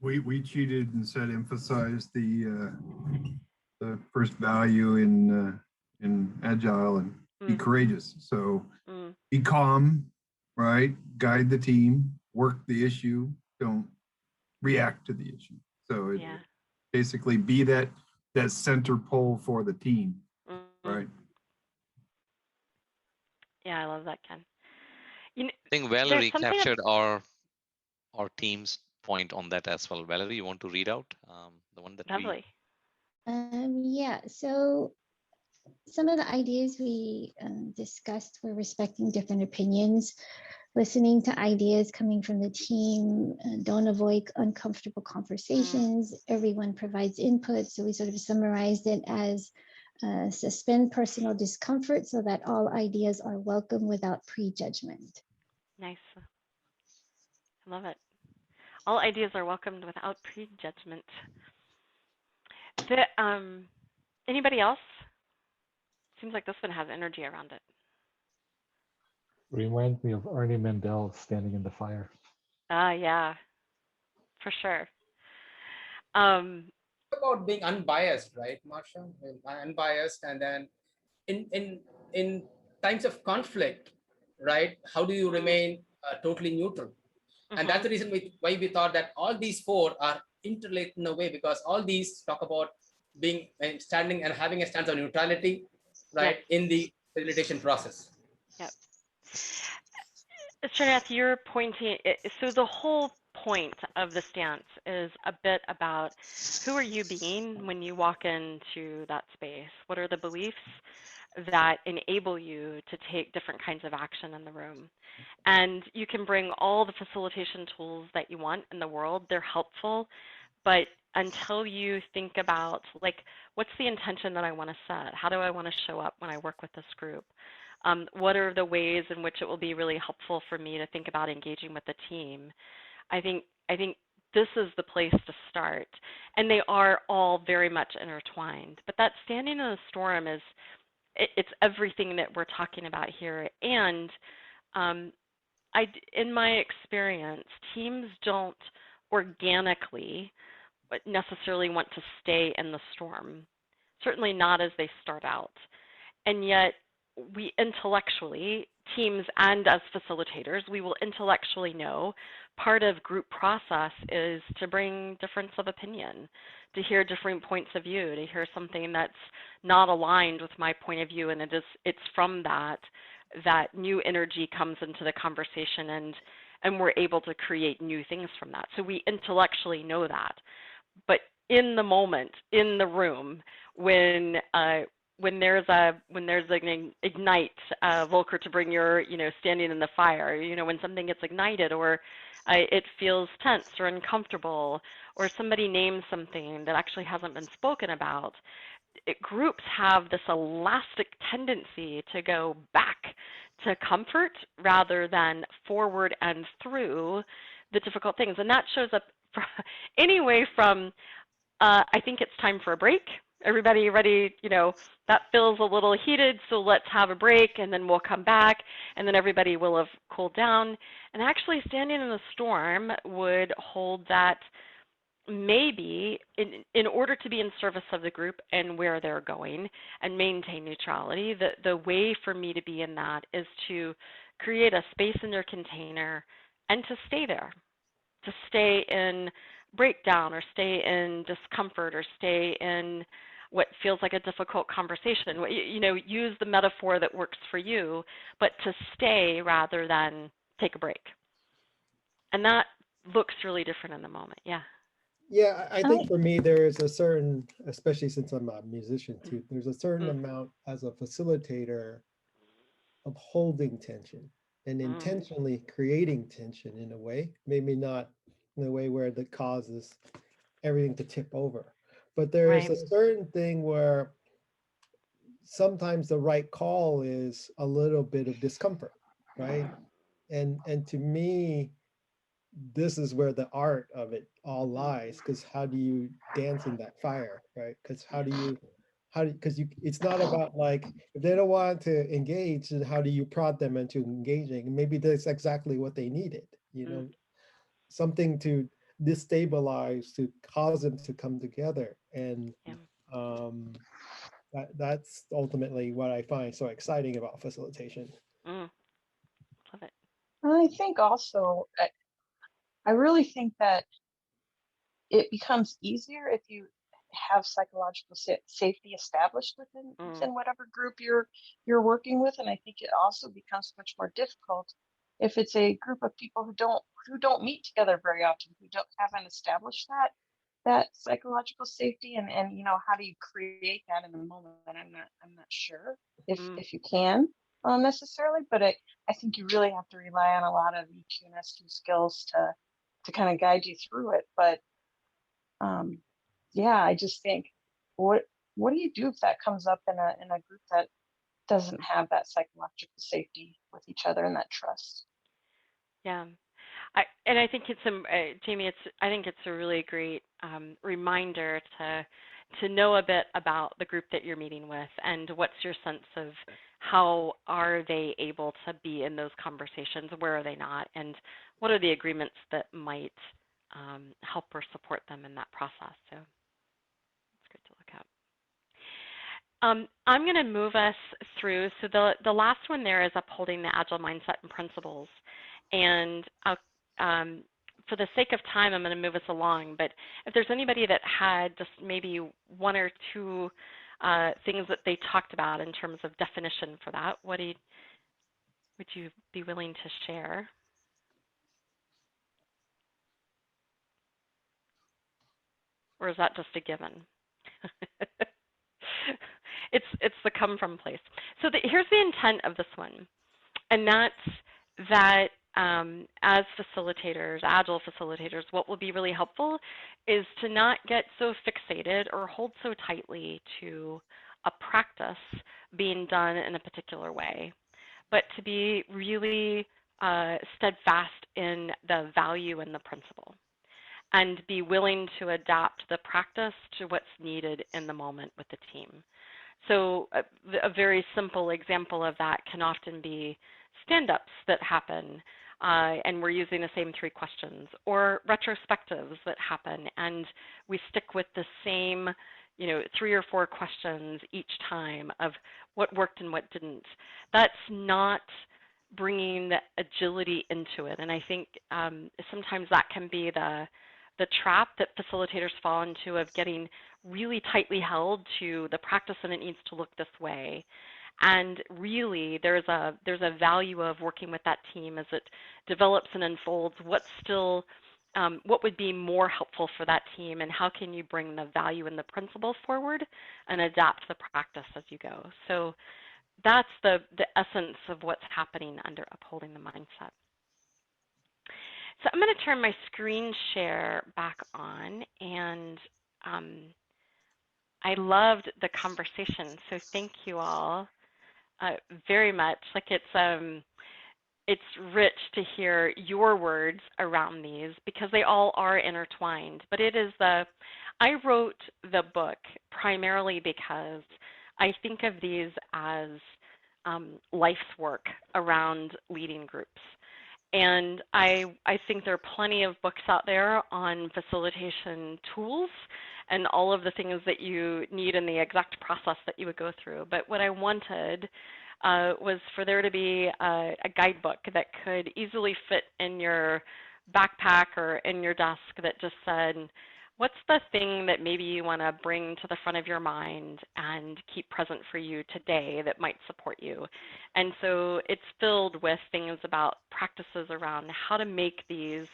We cheated and said emphasize the first value in agile and be courageous. So be calm, right? Guide the team, work the issue, don't react to the issue. So basically be that center pole for the team, right? Yeah, I love that, Ken. I think Valerie captured our team's point on that as well. Valerie, you want to read out the one that Lovely. Yeah, so some of the ideas we discussed were respecting different opinions, listening to ideas coming from the team, don't avoid uncomfortable conversations, everyone provides input. So we sort of summarized it as suspend personal discomfort so that all ideas are welcome without prejudgment. Nice. I love it. All ideas are welcomed without prejudgment. Anybody else? Seems like this one has energy around it. Reminds me of Ernie Mandel standing in the fire. Yeah, for sure. About being unbiased, right, Marsha? Unbiased, and then in times of conflict, right? How do you remain totally neutral? And that's the reason why we thought that all these four are interlinked in a way, because all these talk about being standing and having a stance of neutrality, right, in the facilitation process. Yep. Srinath, you're pointing, so the whole point of the stance is a bit about who are you being when you walk into that space? What are the beliefs that enable you to take different kinds of action in the room. And you can bring all the facilitation tools that you want in the world. They're helpful, but until you think about, like, what's the intention that I want to set? How do I want to show up when I work with this group? What are the ways in which it will be really helpful for me to think about engaging with the team? I think this is the place to start. And they are all very much intertwined. But that standing in the storm is, it's everything that we're talking about here. And in my experience, teams don't organically necessarily want to stay in the storm, certainly not as they start out. And yet we intellectually, teams and as facilitators, we will intellectually know part of group process is to bring difference of opinion, to hear different points of view, to hear something that's not aligned with my point of view, and it's from that new energy comes into the conversation, and we're able to create new things from that. So we intellectually know that. But in the moment, in the room, when there's an ignite, Volker, to bring your, standing in the fire, when something gets ignited, or it feels tense or uncomfortable, or somebody names something that actually hasn't been spoken about, groups have this elastic tendency to go back to comfort rather than forward and through the difficult things. And that shows up anyway from, I think it's time for a break. Everybody ready, that feels a little heated, so let's have a break, and then we'll come back, and then everybody will have cooled down. And actually standing in the storm would hold that maybe in order to be in service of the group and where they're going and maintain neutrality, the way for me to be in that is to create a space in their container and to stay there, to stay in breakdown or stay in discomfort or stay in what feels like a difficult conversation. Use the metaphor that works for you, but to stay rather than take a break. And that looks really different in the moment. Yeah. Yeah, I think for me, there is a certain, especially since I'm a musician too, there's a certain amount as a facilitator of holding tension and intentionally creating tension in a way, maybe not in a way where that causes everything to tip over. But there is a certain thing where sometimes the right call is a little bit of discomfort, right? And to me, this is where the art of it all lies, because how do you dance in that fire, right? Because it's not about, like, if they don't want to engage, then how do you prod them into engaging? And maybe that's exactly what they needed, something to destabilize, to cause them to come together. And that's ultimately what I find so exciting about facilitation. Love it. I think also, I really think that it becomes easier if you have psychological safety established within whatever group you're working with, and I think it also becomes much more difficult if it's a group of people who don't meet together very often, who haven't established that psychological safety, and how do you create that in the moment? I'm not sure if you can necessarily, but I think you really have to rely on a lot of EQ and SQ skills to kind of guide you through it. But yeah, I just think, what do you do if that comes up in a group that doesn't have that psychological safety with each other and that trust? Yeah. I think it's Jamie. I think it's a really great reminder to know a bit about the group that you're meeting with, and what's your sense of how are they able to be in those conversations, where are they not, and what are the agreements that might help or support them in that process. So it's great to look at. I'm going to move us through. So the last one there is upholding the agile mindset and principles. And for the sake of time, I'm going to move us along. But if there's anybody that had just maybe one or two things that they talked about in terms of definition for that, would you be willing to share? Or is that just a given? it's the come from place. So here's the intent of this one, and that's that as facilitators, agile facilitators, what will be really helpful is to not get so fixated or hold so tightly to a practice being done in a particular way, but to be really steadfast in the value and the principle, and be willing to adapt the practice to what's needed in the moment with the team. So a very simple example of that can often be stand-ups that happen, and we're using the same 3 questions, or retrospectives that happen, and we stick with the same 3 or 4 questions each time of what worked and what didn't. That's not bringing the agility into it. And I think sometimes that can be the trap that facilitators fall into, of getting really tightly held to the practice and it needs to look this way. And really, there's a value of working with that team as it develops and unfolds what's still what would be more helpful for that team, and how can you bring the value and the principle forward and adapt the practice as you go. So that's the essence of what's happening under upholding the mindset. So I'm going to turn my screen share back on, and I loved the conversation. So thank you all very much. Like it's rich to hear your words around these, because they all are intertwined. But it is I wrote the book primarily because I think of these as life's work around leading groups. And I think there are plenty of books out there on facilitation tools and all of the things that you need in the exact process that you would go through. But what I wanted was for there to be a guidebook that could easily fit in your backpack or in your desk that just said, what's the thing that maybe you want to bring to the front of your mind and keep present for you today that might support you? And so it's filled with things about practices around how to make these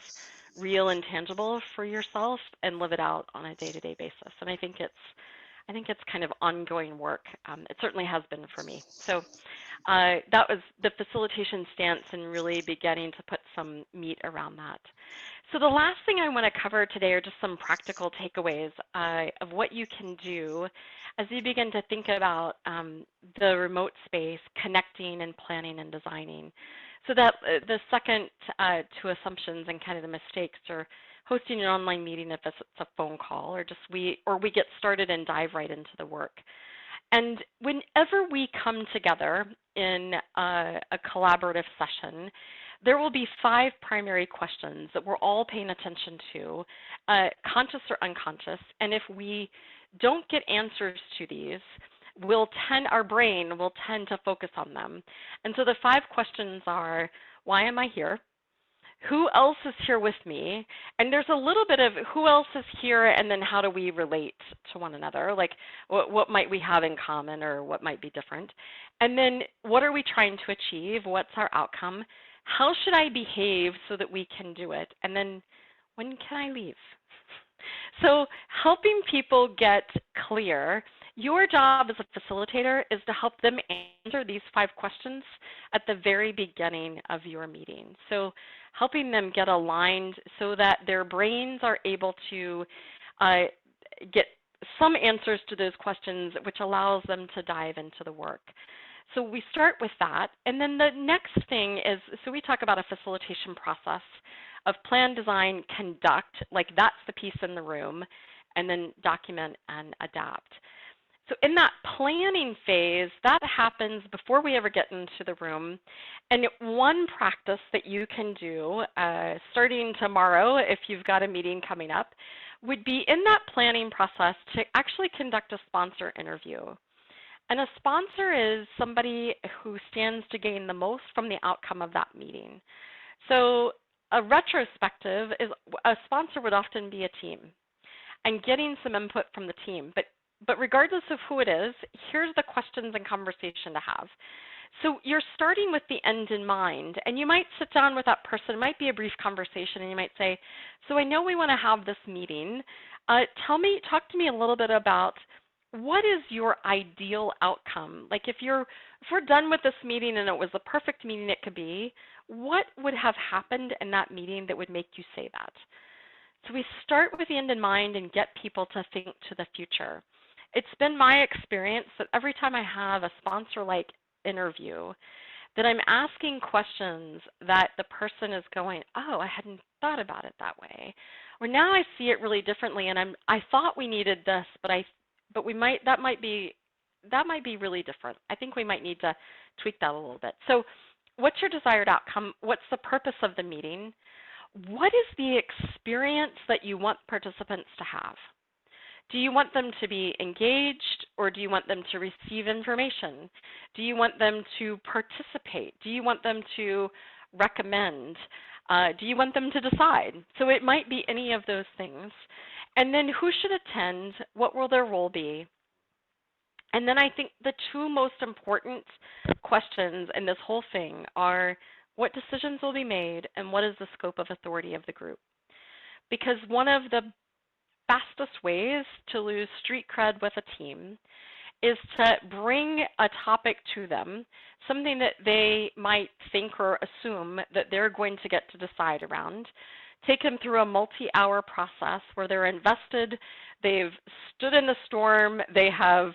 real and tangible for yourself and live it out on a day-to-day basis. And I think it's kind of ongoing work. It certainly has been for me. So that was the facilitation stance, and really beginning to put some meat around that. So the last thing I want to cover today are just some practical takeaways of what you can do as you begin to think about the remote space, connecting and planning and designing. So that the second 2 assumptions and kind of the mistakes are hosting an online meeting if it's a phone call, or we get started and dive right into the work. And whenever we come together in a collaborative session, there will be 5 primary questions that we're all paying attention to, conscious or unconscious. And if we don't get answers to these, our brain will tend to focus on them. And so the 5 questions are, why am I here? Who else is here with me? And there's a little bit of who else is here, and then how do we relate to one another? Like what might we have in common, or what might be different? And then what are we trying to achieve? What's our outcome? How should I behave so that we can do it? And then when can I leave? So helping people get clear, your job as a facilitator is to help them answer these 5 questions at the very beginning of your meeting. So helping them get aligned so that their brains are able to get some answers to those questions, which allows them to dive into the work. So we start with that. And then the next thing is, so we talk about a facilitation process of plan, design, conduct, like that's the piece in the room, and then document and adapt. So in that planning phase, that happens before we ever get into the room. And one practice that you can do, starting tomorrow if you've got a meeting coming up, would be in that planning process to actually conduct a sponsor interview. And a sponsor is somebody who stands to gain the most from the outcome of that meeting. So a retrospective is, a sponsor would often be a team, and getting some input from the team. But regardless of who it is, here's the questions and conversation to have. So you're starting with the end in mind, and you might sit down with that person. It might be a brief conversation, and you might say, so I know we want to have this meeting. Talk to me a little bit about what is your ideal outcome? Like if we're done with this meeting and it was the perfect meeting it could be, what would have happened in that meeting that would make you say that? So we start with the end in mind and get people to think to the future. It's been my experience that every time I have a sponsor-like interview, that I'm asking questions that the person is going, oh, I hadn't thought about it that way. Or now I see it really differently, and I thought we needed this, but we might that might be really different. I think we might need to tweak that a little bit. So what's your desired outcome? What's the purpose of the meeting? What is the experience that you want participants to have? Do you want them to be engaged, or do you want them to receive information? Do you want them to participate? Do you want them to recommend? Do you want them to decide? So it might be any of those things. And then who should attend? What will their role be? And then I think the two most important questions in this whole thing are what decisions will be made and what is the scope of authority of the group? Because one of the fastest ways to lose street cred with a team is to bring a topic to them, something that they might think or assume that they're going to get to decide around, take them through a multi-hour process where they're invested, they've stood in the storm, they have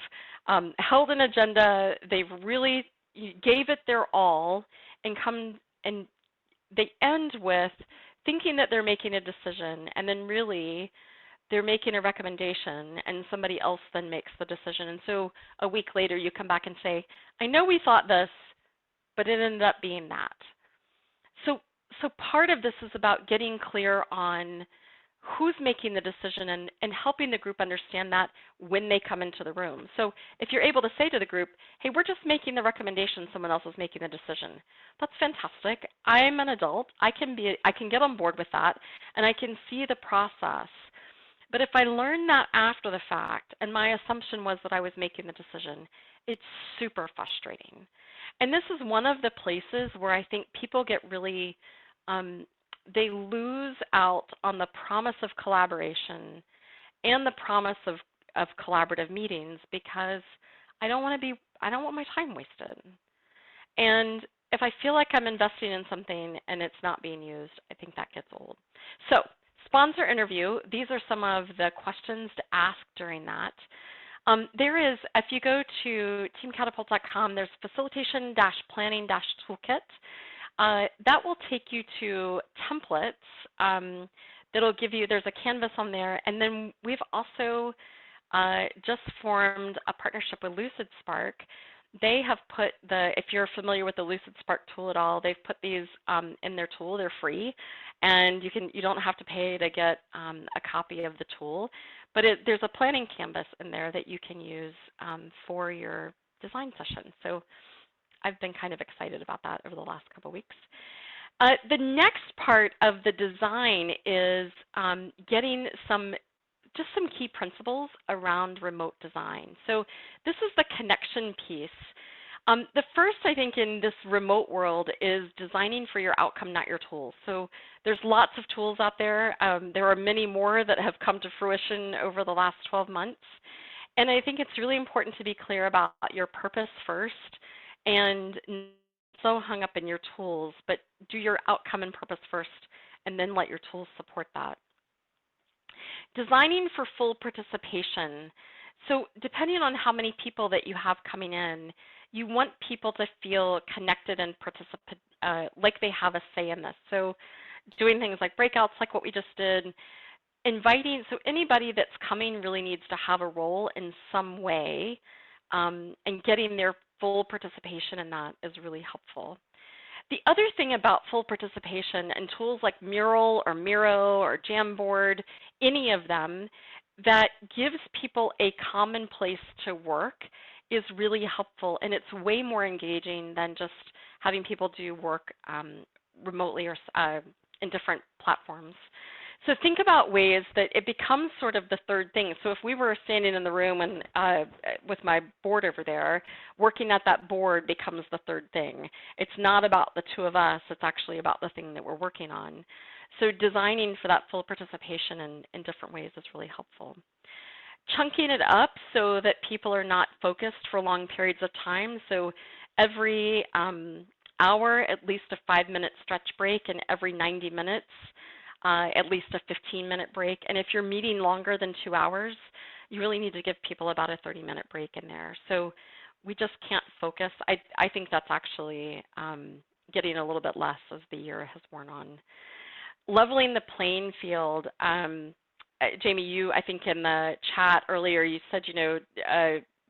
held an agenda, they've really gave it their all, and they end with thinking that they're making a decision, and then really they're making a recommendation and somebody else then makes the decision. And so a week later you come back and say, I know we thought this, but it ended up being that. So part of this is about getting clear on who's making the decision and helping the group understand that when they come into the room. So if you're able to say to the group, hey, we're just making the recommendation, someone else is making the decision. That's fantastic. I'm an adult. I can get on board with that, and I can see the process. But if I learn that after the fact, and my assumption was that I was making the decision, it's super frustrating. And this is one of the places where I think people get really, they lose out on the promise of collaboration and the promise of collaborative meetings because I don't want my time wasted. And if I feel like I'm investing in something and it's not being used, I think that gets old. So sponsor interview, these are some of the questions to ask during that. There is, if you go to teamcatapult.com, there's facilitation-planning-toolkit. That will take you to templates that'll give you, there's a canvas on there, and then we've also just formed a partnership with LucidSpark. They have put if you're familiar with the LucidSpark tool at all, they've put these in their tool. They're free, and you don't have to pay to get a copy of the tool. But there's a planning canvas in there that you can use for your design session. So I've been kind of excited about that over the last couple of weeks. The next part of the design is getting some key principles around remote design. So this is the connection piece. The first, I think, in this remote world is designing for your outcome, not your tools. So there's lots of tools out there. There are many more that have come to fruition over the last 12 months. And I think it's really important to be clear about your purpose first and not so hung up in your tools, but do your outcome and purpose first and then let your tools support that. Designing for full participation. So depending on how many people that you have coming in, you want people to feel connected and participate, like they have a say in this. So doing things like breakouts like what we just did, inviting, so anybody that's coming really needs to have a role in some way, and getting their full participation in that is really helpful. The other thing about full participation and tools like Mural or Miro or Jamboard, any of them, that gives people a common place to work is really helpful, and it's way more engaging than just having people do work remotely or in different platforms. So think about ways that it becomes sort of the third thing. So if we were standing in the room and with my board over there, working at that board becomes the third thing. It's not about the two of us, it's actually about the thing that we're working on. So designing for that full participation in different ways is really helpful. chunking it up so that people are not focused for long periods of time. So every hour, at least a 5-minute stretch break, and every 90 minutes, at least a 15-minute break. And if you're meeting longer than 2 hours, you really need to give people about a 30-minute break in there. So we just can't focus. I think that's actually getting a little bit less as the year has worn on. Leveling the playing field. Jamie, you, I think in the chat earlier, you said,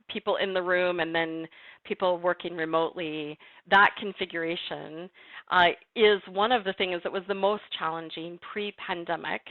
people in the room and then people working remotely. That configuration is one of the things that was the most challenging pre-pandemic.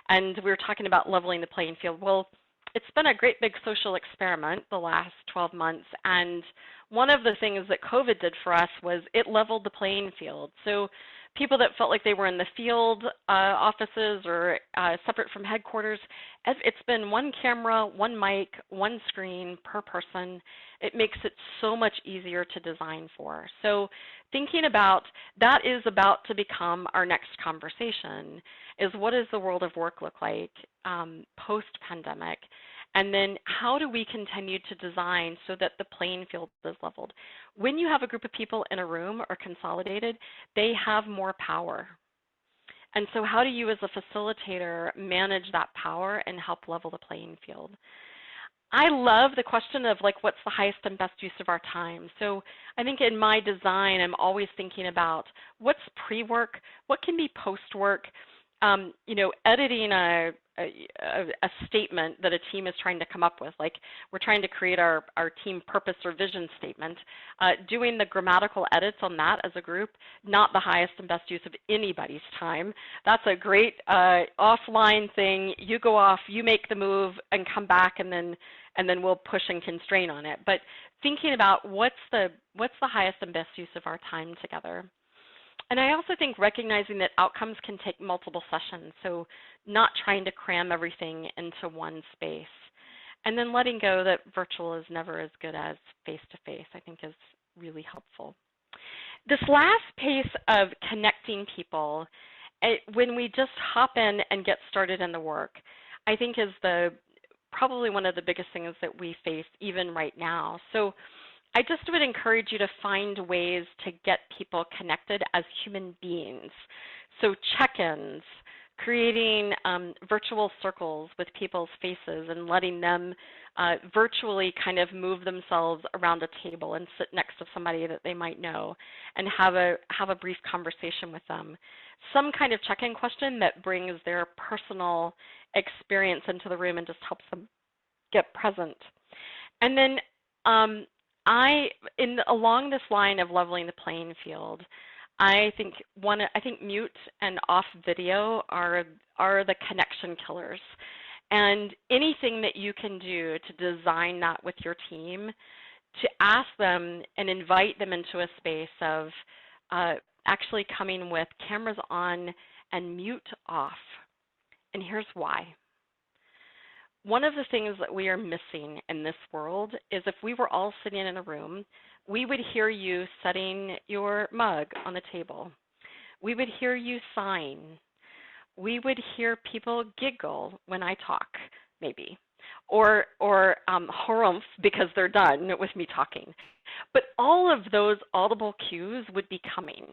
And we were talking about leveling the playing field. Well, it's been a great big social experiment the last 12 months. And one of the things that COVID did for us was it leveled the playing field. So people that felt like they were in the field offices or separate from headquarters, it's been one camera, one mic, one screen per person. It makes it so much easier to design for. So thinking about that is about to become our next conversation, is what does the world of work look like post-pandemic? And then how do we continue to design so that the playing field is leveled? When you have a group of people in a room or consolidated, they have more power. And so how do you as a facilitator manage that power and help level the playing field? I love the question of like, what's the highest and best use of our time? So I think in my design, I'm always thinking about what's pre-work, what can be post-work. Editing a statement that a team is trying to come up with, like we're trying to create our team purpose or vision statement, doing the grammatical edits on that as a group, not the highest and best use of anybody's time. That's a great offline thing. You go off, you make the move and come back, and then we'll push and constrain on it. But thinking about what's the highest and best use of our time together. And I also think recognizing that outcomes can take multiple sessions, so not trying to cram everything into one space. And then letting go that virtual is never as good as face-to-face, I think is really helpful. This last pace of connecting people, when we just hop in and get started in the work, I think is probably one of the biggest things that we face even right now. So I just would encourage you to find ways to get people connected as human beings. So check-ins, creating virtual circles with people's faces and letting them virtually kind of move themselves around a table and sit next to somebody that they might know and have a brief conversation with them. Some kind of check-in question that brings their personal experience into the room and just helps them get present. And then along this line of leveling the playing field, I think mute and off video are the connection killers. And anything that you can do to design that with your team, to ask them and invite them into a space of actually coming with cameras on and mute off. And here's why. One of the things that we are missing in this world is if we were all sitting in a room, we would hear you setting your mug on the table. We would hear you sign. We would hear people giggle when I talk, maybe, or harumph because they're done with me talking. But all of those audible cues would be coming.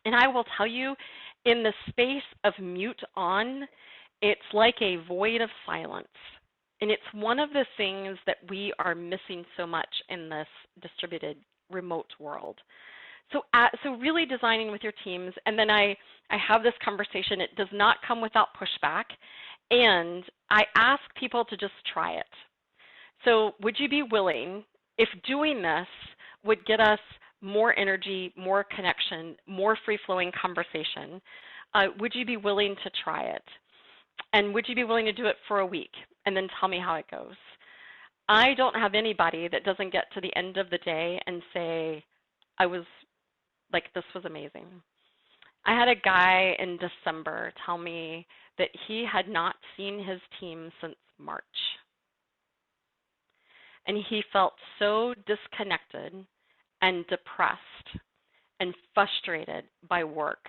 And I will tell you, in the space of mute on, it's like a void of silence. And it's one of the things that we are missing so much in this distributed remote world. So really designing with your teams, and then I have this conversation. It does not come without pushback, and I ask people to just try it. So would you be willing, if doing this would get us more energy, more connection, more free-flowing conversation, would you be willing to try it? And would you be willing to do it for a week and then tell me how it goes? I don't have anybody that doesn't get to the end of the day and say, this was amazing. I had a guy in December tell me that he had not seen his team since March. And he felt so disconnected and depressed and frustrated by work.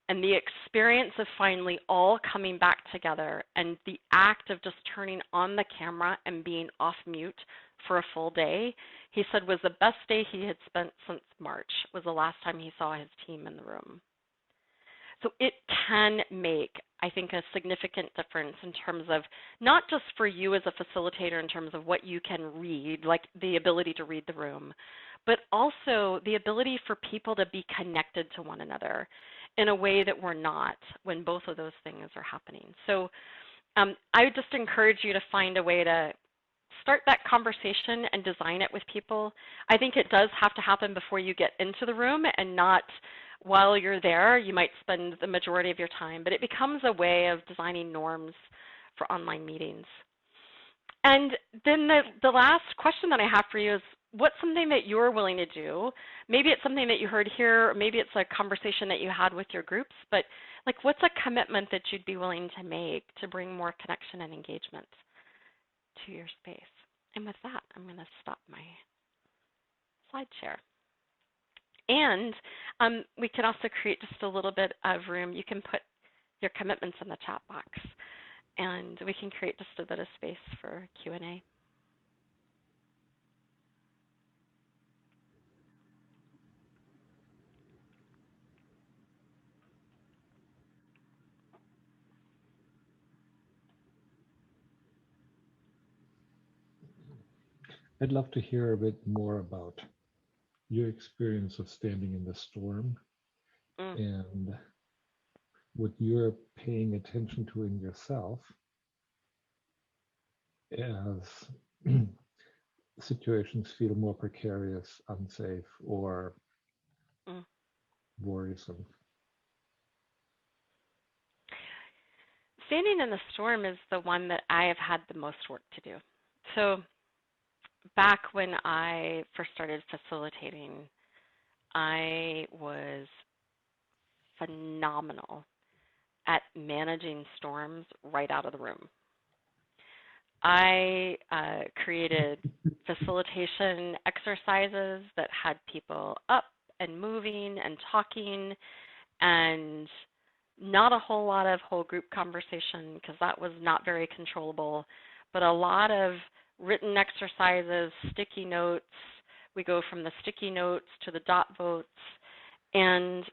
And the experience of finally all coming back together and the act of just turning on the camera and being off mute for a full day, he said was the best day he had spent since March, was the last time he saw his team in the room. So it can make, I think, a significant difference in terms of not just for you as a facilitator in terms of what you can read, like the ability to read the room, but also the ability for people to be connected to one another in a way that we're not when both of those things are happening. So I would just encourage you to find a way to start that conversation and design it with people. I think it does have to happen before you get into the room and not while you're there. You might spend the majority of your time, but it becomes a way of designing norms for online meetings. And then the last question that I have for you is, what's something that you're willing to do? Maybe it's something that you heard here, or maybe it's a conversation that you had with your groups, but like, what's a commitment that you'd be willing to make to bring more connection and engagement to your space? And with that, I'm going to stop my slide share. And we can also create just a little bit of room. You can put your commitments in the chat box, and we can create just a bit of space for Q&A. I'd love to hear a bit more about your experience of standing in the storm and what you're paying attention to in yourself as situations feel more precarious, unsafe, or worrisome. Standing in the storm is the one that I have had the most work to do. So back when I first started facilitating, I was phenomenal at managing storms right out of the room. I created facilitation exercises that had people up and moving and talking, and not a whole lot of whole group conversation because that was not very controllable, but a lot of written exercises, sticky notes. We go from the sticky notes to the dot votes. And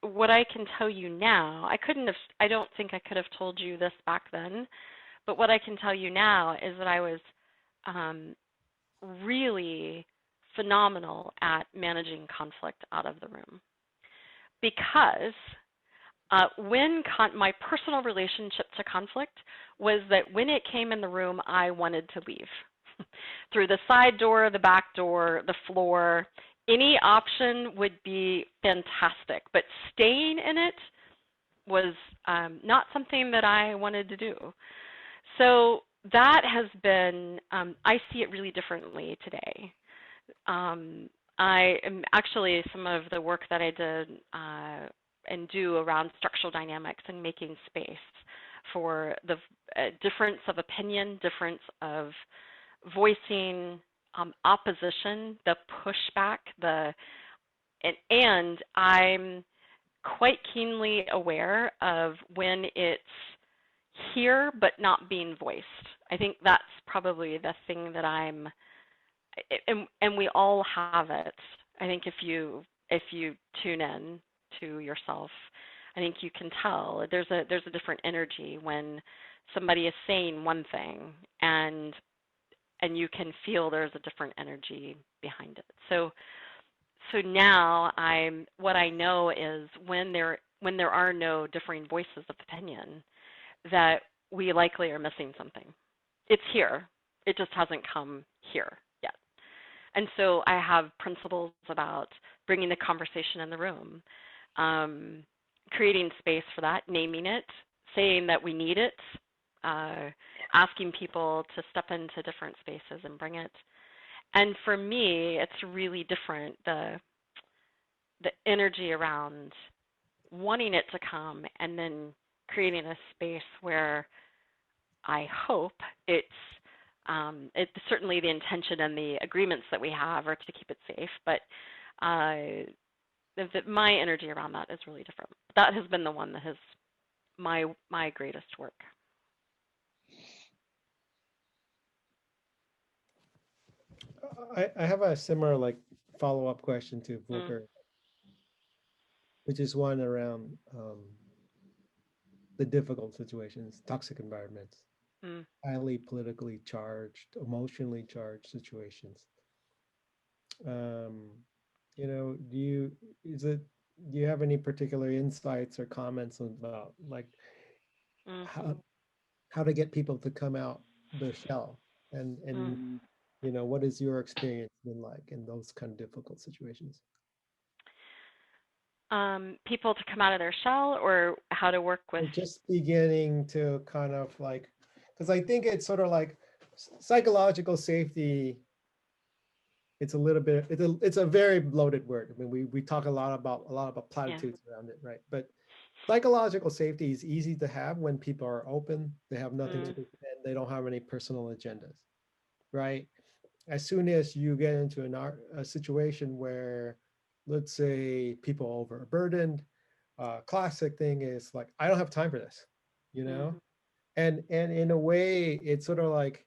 what I can tell you now, I don't think I could have told you this back then, but what I can tell you now is that I was really phenomenal at managing conflict out of the room. Because when my personal relationship to conflict was that when it came in the room, I wanted to leave. Through the side door, the back door, the floor, any option would be fantastic. But staying in it was not something that I wanted to do. So that has been, I see it really differently today. I am actually, some of the work that I did and do around structural dynamics and making space for the difference of opinion, difference of voicing, opposition, the pushback, and I'm quite keenly aware of when it's here but not being voiced. I think that's probably the thing that and we all have it. I think if you tune in to yourself, I think you can tell there's a different energy when somebody is saying one thing and you can feel there's a different energy behind it. So now what I know is when there are no differing voices of opinion, that we likely are missing something. It's here. It just hasn't come here yet. And so I have principles about bringing the conversation in the room, creating space for that, naming it, saying that we need it, asking people to step into different spaces and bring it. And for me, it's really different, the energy around wanting it to come and then creating a space where I hope it's certainly the intention and the agreements that we have are to keep it safe, but my energy around that is really different. That has been the one that has my greatest work. I have a similar like follow-up question to Volker, which is one around the difficult situations, toxic environments, highly politically charged, emotionally charged situations. You know, do you have any particular insights or comments about like how to get people to come out the shell and you know, what is your experience been like in those kind of difficult situations? People to come out of their shell, or how to work with? Just beginning to kind of like, because I think it's sort of like psychological safety. It's a little bit, it's a very loaded word. I mean, we talk a lot about platitudes around it, right? But psychological safety is easy to have when people are open, they have nothing to defend, they don't have any personal agendas, right? As soon as you get into a situation where, let's say, people are overburdened, classic thing is like, I don't have time for this, you know? And in a way, it's sort of like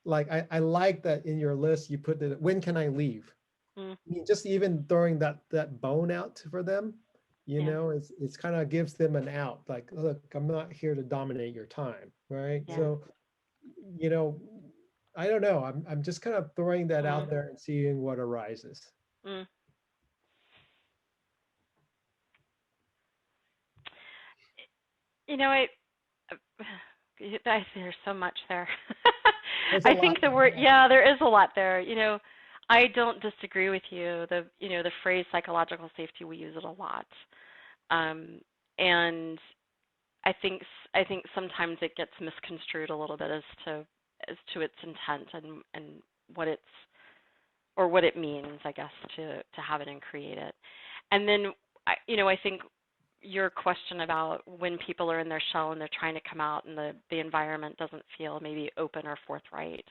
I like that in your list you put that, when can I leave? I mean, just even throwing that bone out for them, you know, it's kind of gives them an out. Like, look, I'm not here to dominate your time, right? So, you know, I don't know. I'm just kind of throwing that out there and seeing what arises. You know, there's so much there. I think the word, there is a lot there. You know, I don't disagree with you. The phrase psychological safety, we use it a lot, and I think sometimes it gets misconstrued a little bit as to its intent and what it means, I guess, to have it and create it. And then I think your question about when people are in their shell and they're trying to come out and the environment doesn't feel maybe open or forthright.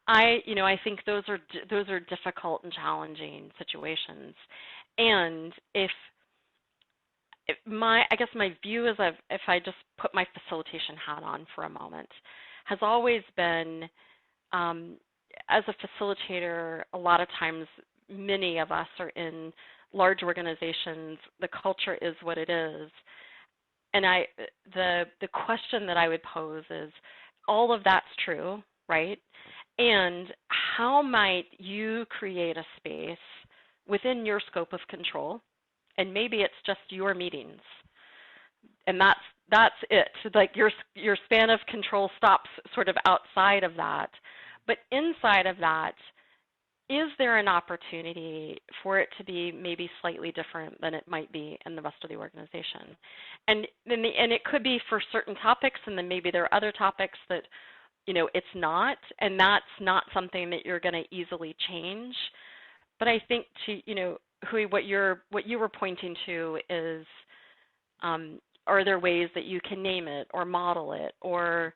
I think those are difficult and challenging situations. And I guess my view is, if I just put my facilitation hat on for a moment, has always been, as a facilitator, a lot of times many of us are in large organizations, the culture is what it is. And the question that I would pose is, all of that's true, right? And how might you create a space within your scope of control? And maybe it's just your meetings. And that's it. Like your span of control stops sort of outside of that. But inside of that, is there an opportunity for it to be maybe slightly different than it might be in the rest of the organization? And it could be for certain topics, and then maybe there are other topics that, it's not, and that's not something that you're going to easily change. But I think Hui, what you were pointing to is, are there ways that you can name it or model it or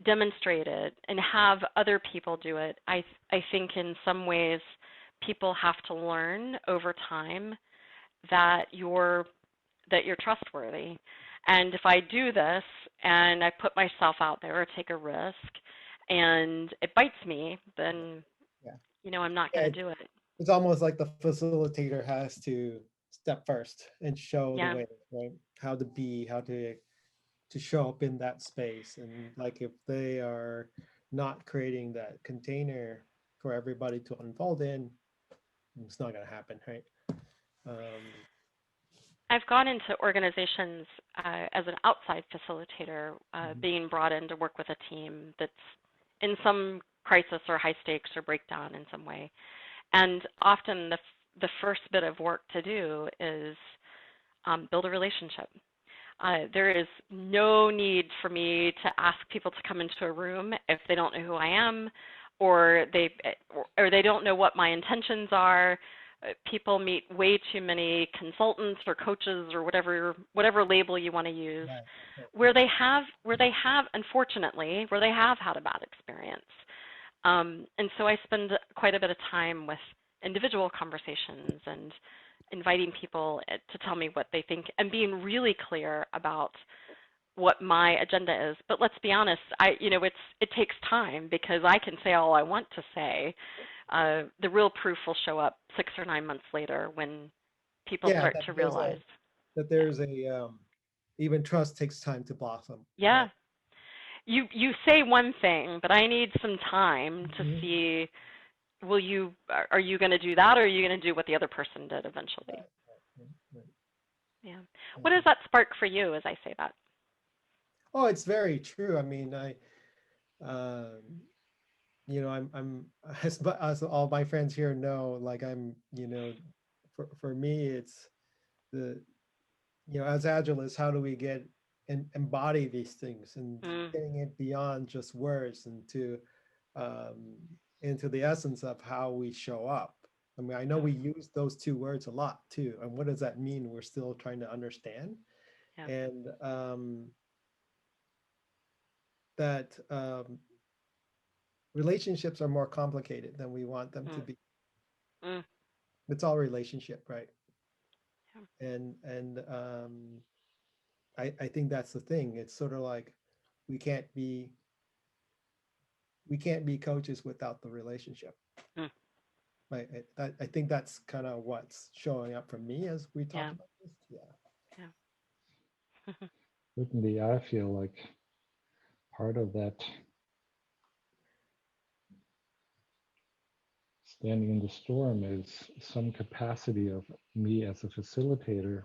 demonstrate it and have other people do it? I think in some ways people have to learn over time that you're trustworthy. And if I do this and I put myself out there or take a risk and it bites me, then I'm not going to do it. It's almost like the facilitator has to step first and show the way, right? How to show up in that space. And like, if they are not creating that container for everybody to unfold in, it's not going to happen, right? I've gone into organizations as an outside facilitator, being brought in to work with a team that's in some crisis or high stakes or breakdown in some way. And often the first bit of work to do is build a relationship. There is no need for me to ask people to come into a room if they don't know who I am, or they don't know what my intentions are. People meet way too many consultants or coaches or whatever label you want to use, where they have unfortunately had a bad experience. And so I spend quite a bit of time with individual conversations and inviting people to tell me what they think and being really clear about what my agenda is. But let's be honest, it takes time because I can say all I want to say. The real proof will show up 6 or 9 months later when people start to realize that there's even trust takes time to blossom. Yeah. Right? You say one thing, but I need some time to see, are you going to do that, or are you going to do what the other person did eventually? Right. Yeah. What does that spark for you as I say that? Oh, it's very true. I mean, I'm as all my friends here know, like I'm, for me, it's as Agilists, how do we get and embody these things and getting it beyond just words and into the essence of how we show up. I mean, I know we use those 2 words a lot too. And what does that mean? We're still trying to understand. Yeah. And that relationships are more complicated than we want them to be. It's all relationship, right? Yeah. And I think that's the thing. It's sort of like we can't be coaches without the relationship. Right. I think that's kind of what's showing up for me as we talk about this. Yeah. Certainly, I feel like part of that standing in the storm is some capacity of me as a facilitator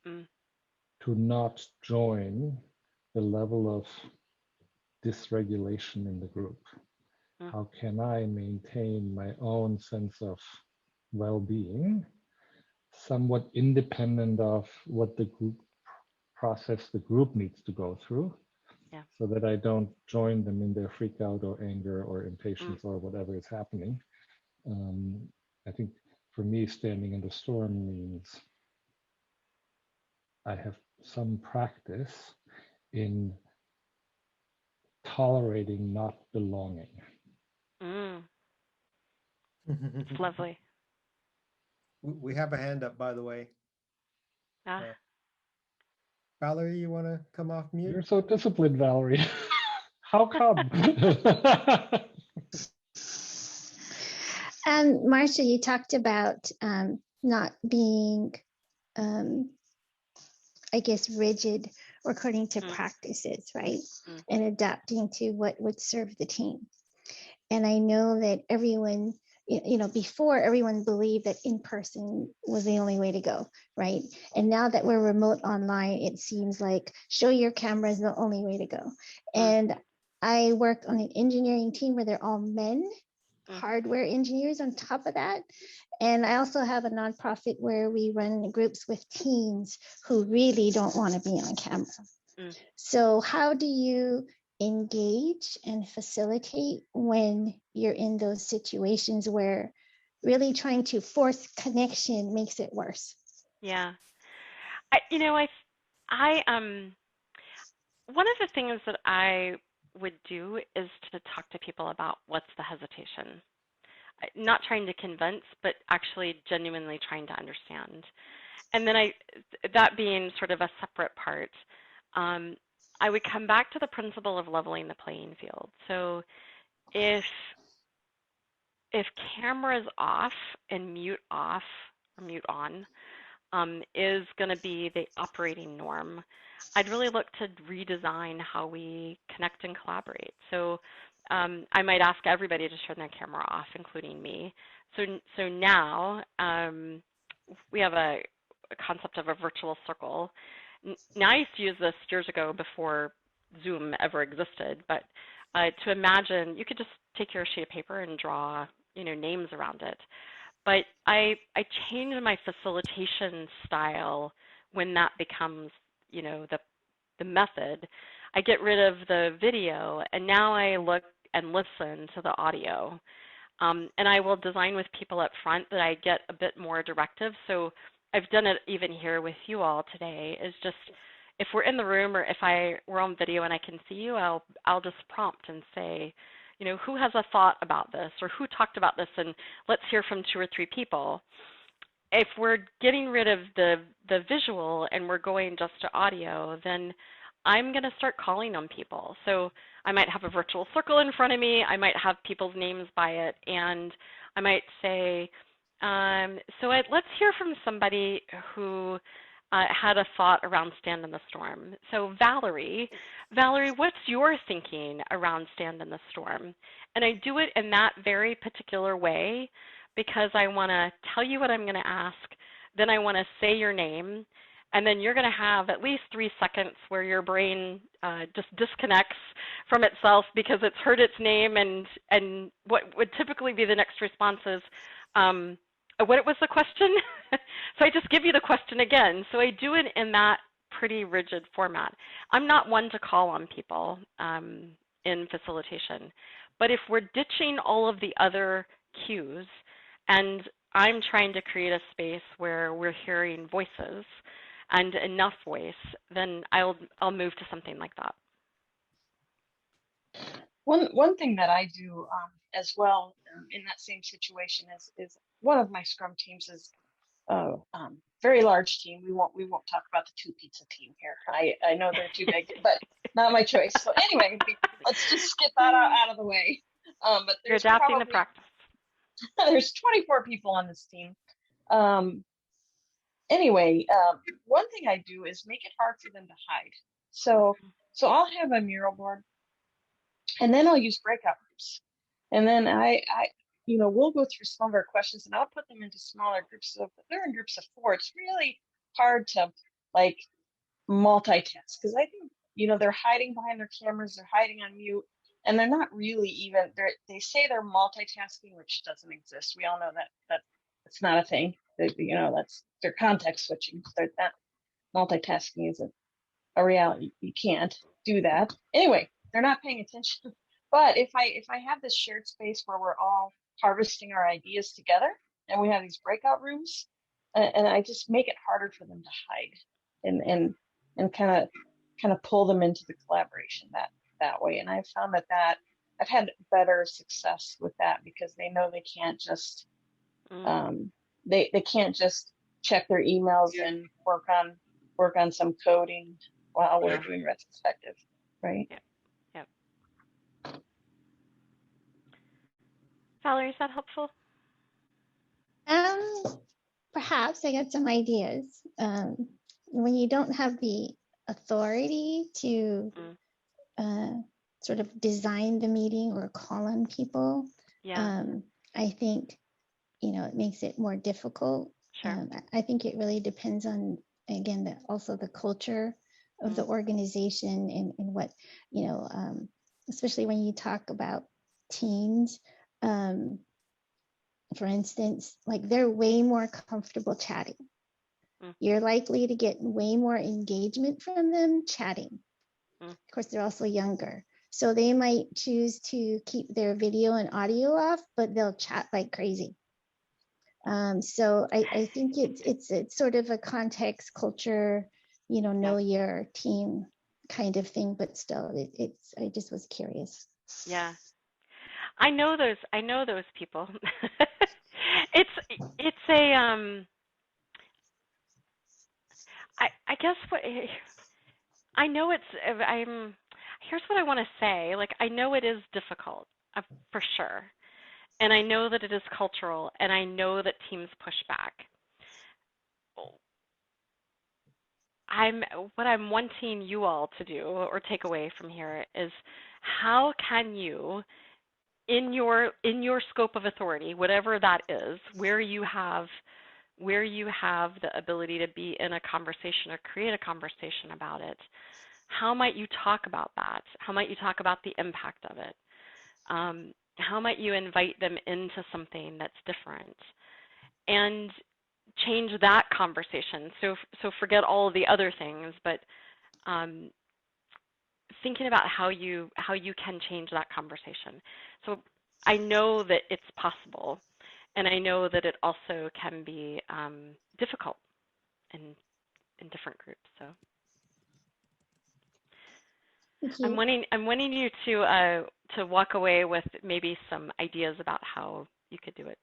to not join the level of dysregulation in the group. How can I maintain my own sense of well-being, somewhat independent of what the group process the group needs to go through, so that I don't join them in their freak out or anger or impatience or whatever is happening. I think for me, standing in the storm means I have some practice in tolerating not belonging. It's lovely. We have a hand up, by the way. Valerie, you want to come off mute? You're so disciplined, Valerie. How come? Marsha, you talked about not being, I guess, rigid according to practices, right? And adapting to what would serve the team. And I know that everyone, before everyone believed that in person was the only way to go, right? And now that we're remote online, it seems like show your camera is the only way to go. And I worked on an engineering team where they're all men, hardware engineers on top of that. And I also have a nonprofit where we run groups with teens who really don't want to be on camera. So how do you engage and facilitate when you're in those situations where really trying to force connection makes it worse? Yeah. One of the things that I would do is to talk to people about what's the hesitation. Not trying to convince, but actually genuinely trying to understand. And then that being sort of a separate part, I would come back to the principle of leveling the playing field. So if cameras off and mute off or mute on is going to be the operating norm, I'd really look to redesign how we connect and collaborate. So I might ask everybody to turn their camera off, including me. So now we have a concept of a virtual circle. Now, I used to use this years ago before Zoom ever existed, but to imagine, you could just take your sheet of paper and draw, names around it. But I changed my facilitation style when that becomes, the method. I get rid of the video, and now I look and listen to the audio. And I will design with people up front that I get a bit more directive. So I've done it even here with you all today, is just if we're in the room or if we're on video and I can see you, I'll just prompt and say, who has a thought about this or who talked about this, and let's hear from 2 or 3 people. if we're getting rid of the visual and we're going just to audio, then I'm going to start calling on people. So I might have a virtual circle in front of me. I might have people's names by it. And I might say, let's hear from somebody who had a thought around Stand in the Storm. So Valerie, what's your thinking around Stand in the Storm? And I do it in that very particular way because I want to tell you what I'm going to ask, then I want to say your name, and then you're going to have at least 3 seconds where your brain just disconnects from itself because it's heard its name, and what would typically be the next response is, what was the question? So I just give you the question again. So I do it in that pretty rigid format. I'm not one to call on people in facilitation, but if we're ditching all of the other cues and I'm trying to create a space where we're hearing voices and enough voice, then I'll move to something like that. One thing that I do as well in that same situation is one of my Scrum teams is a very large team. We won't talk about the 2 pizza team here. I know they're too big, but not my choice. So anyway, let's just get that out of the way. But you're adapting the practice. There's 24 people on this team. Anyway, one thing I do is make it hard for them to hide. So I'll have a mural board, and then I'll use breakout groups, and then we'll go through some of our questions, and I'll put them into smaller groups. So if they're in groups of 4, it's really hard to like multitask because I think they're hiding behind their cameras, they're hiding on mute, and they're not really even. They say they're multitasking, which doesn't exist. We all know that it's not a thing. That's they're context switching. They're not multitasking isn't a reality. You can't do that. Anyway, they're not paying attention. But if I have this shared space where we're all harvesting our ideas together, and we have these breakout rooms, and I just make it harder for them to hide, and kind of pull them into the collaboration that way. And I've found that I've had better success with that because they know they can't just they can't just check their emails and work on some coding while we're doing retrospective, right? Yep. Valerie, is that helpful? Perhaps I got some ideas. When you don't have the authority to sort of design the meeting or call on people, I think it makes it more difficult. Sure. I think it really depends on, again, also the culture of the organization and what, especially when you talk about teens, for instance, like they're way more comfortable chatting. You're likely to get way more engagement from them chatting. Of course, they're also younger. So they might choose to keep their video and audio off, but they'll chat like crazy. So I think it's sort of a context, culture, know your team kind of thing, but still I just was curious. Yeah. I know those people. it's a I guess I know here's what I want to say. Like, I know it is difficult for sure. And I know that it is cultural, and I know that teams push back. What I'm wanting you all to do or take away from here is how can you, in your scope of authority, whatever that is, where you have the ability to be in a conversation or create a conversation about it, how might you talk about that? How might you talk about the impact of it? How might you invite them into something that's different and change that conversation? So forget all of the other things, but thinking about how you can change that conversation. So I know that it's possible, and I know that it also can be difficult in different groups. So I'm wanting you to walk away with maybe some ideas about how you could do it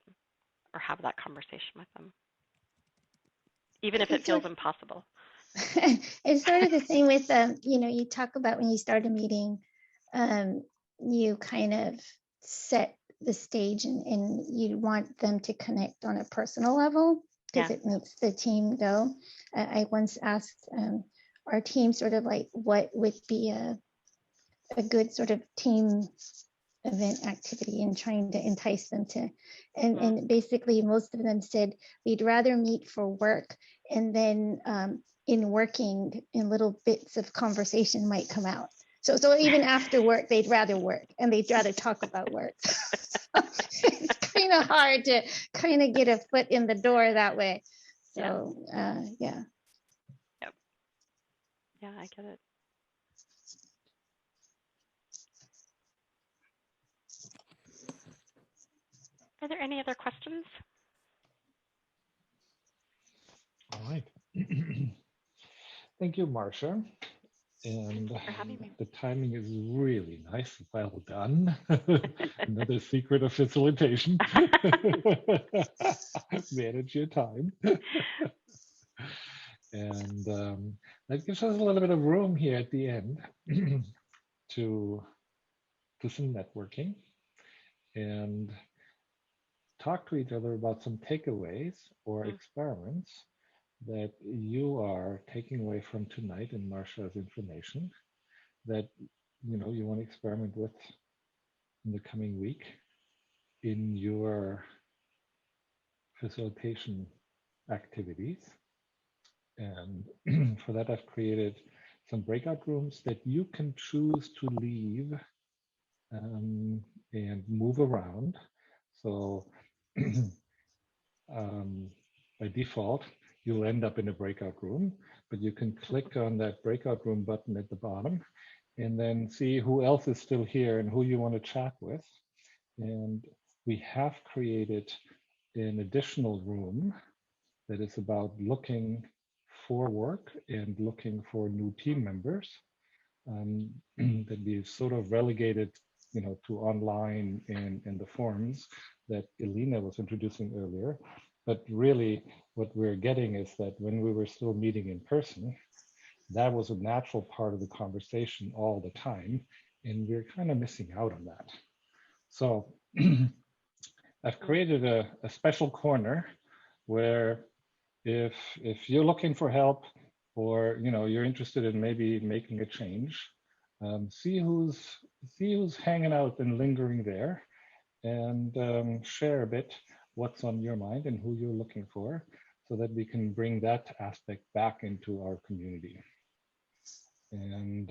or have that conversation with them. even if it feels impossible. It's sort of the same with, you talk about when you start a meeting, you kind of set the stage and you want them to connect on a personal level because it makes the team go. I once asked our team sort of like what would be a good sort of team event activity and trying to entice them to, and basically most of them said we'd rather meet for work, and then in working in little bits of conversation might come out. So even after work, they'd rather work and they'd rather talk about work. It's kind of hard to kind of get a foot in the door that way. So yeah. Yep. Yeah, I get it. Are there any other questions? All right. Thank you, Marsha. And for having me. the timing is really nice. Well done. Another secret of facilitation. Manage your time. And that gives us a little bit of room here at the end to do some networking and talk to each other about some takeaways or experiments that you are taking away from tonight in Marsha's information that you want to experiment with in the coming week in your facilitation activities. And for that, I've created some breakout rooms that you can choose to leave and move around. So by default, you'll end up in a breakout room, but you can click on that breakout room button at the bottom and then see who else is still here and who you want to chat with. And we have created an additional room that is about looking for work and looking for new team members that we've sort of relegated to online and the forums that Elena was introducing earlier. But really what we're getting is that when we were still meeting in person, that was a natural part of the conversation all the time. And we're kind of missing out on that. So I've created a special corner where if you're looking for help or you're interested in maybe making a change, see who's hanging out and lingering there, and share a bit what's on your mind and who you're looking for, so that we can bring that aspect back into our community. And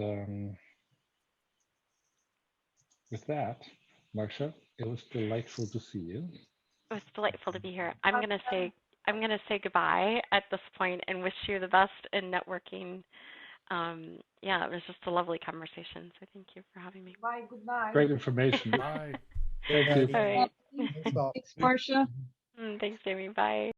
with that, Marsha, it was delightful to see you. It was delightful to be here. I'm gonna say goodbye at this point and wish you the best in networking. Yeah, it was just a lovely conversation. So thank you for having me. Bye. Good night. Great information. Bye. Thank you. All right. Thanks, Marsha. Thanks, Jamie. Bye.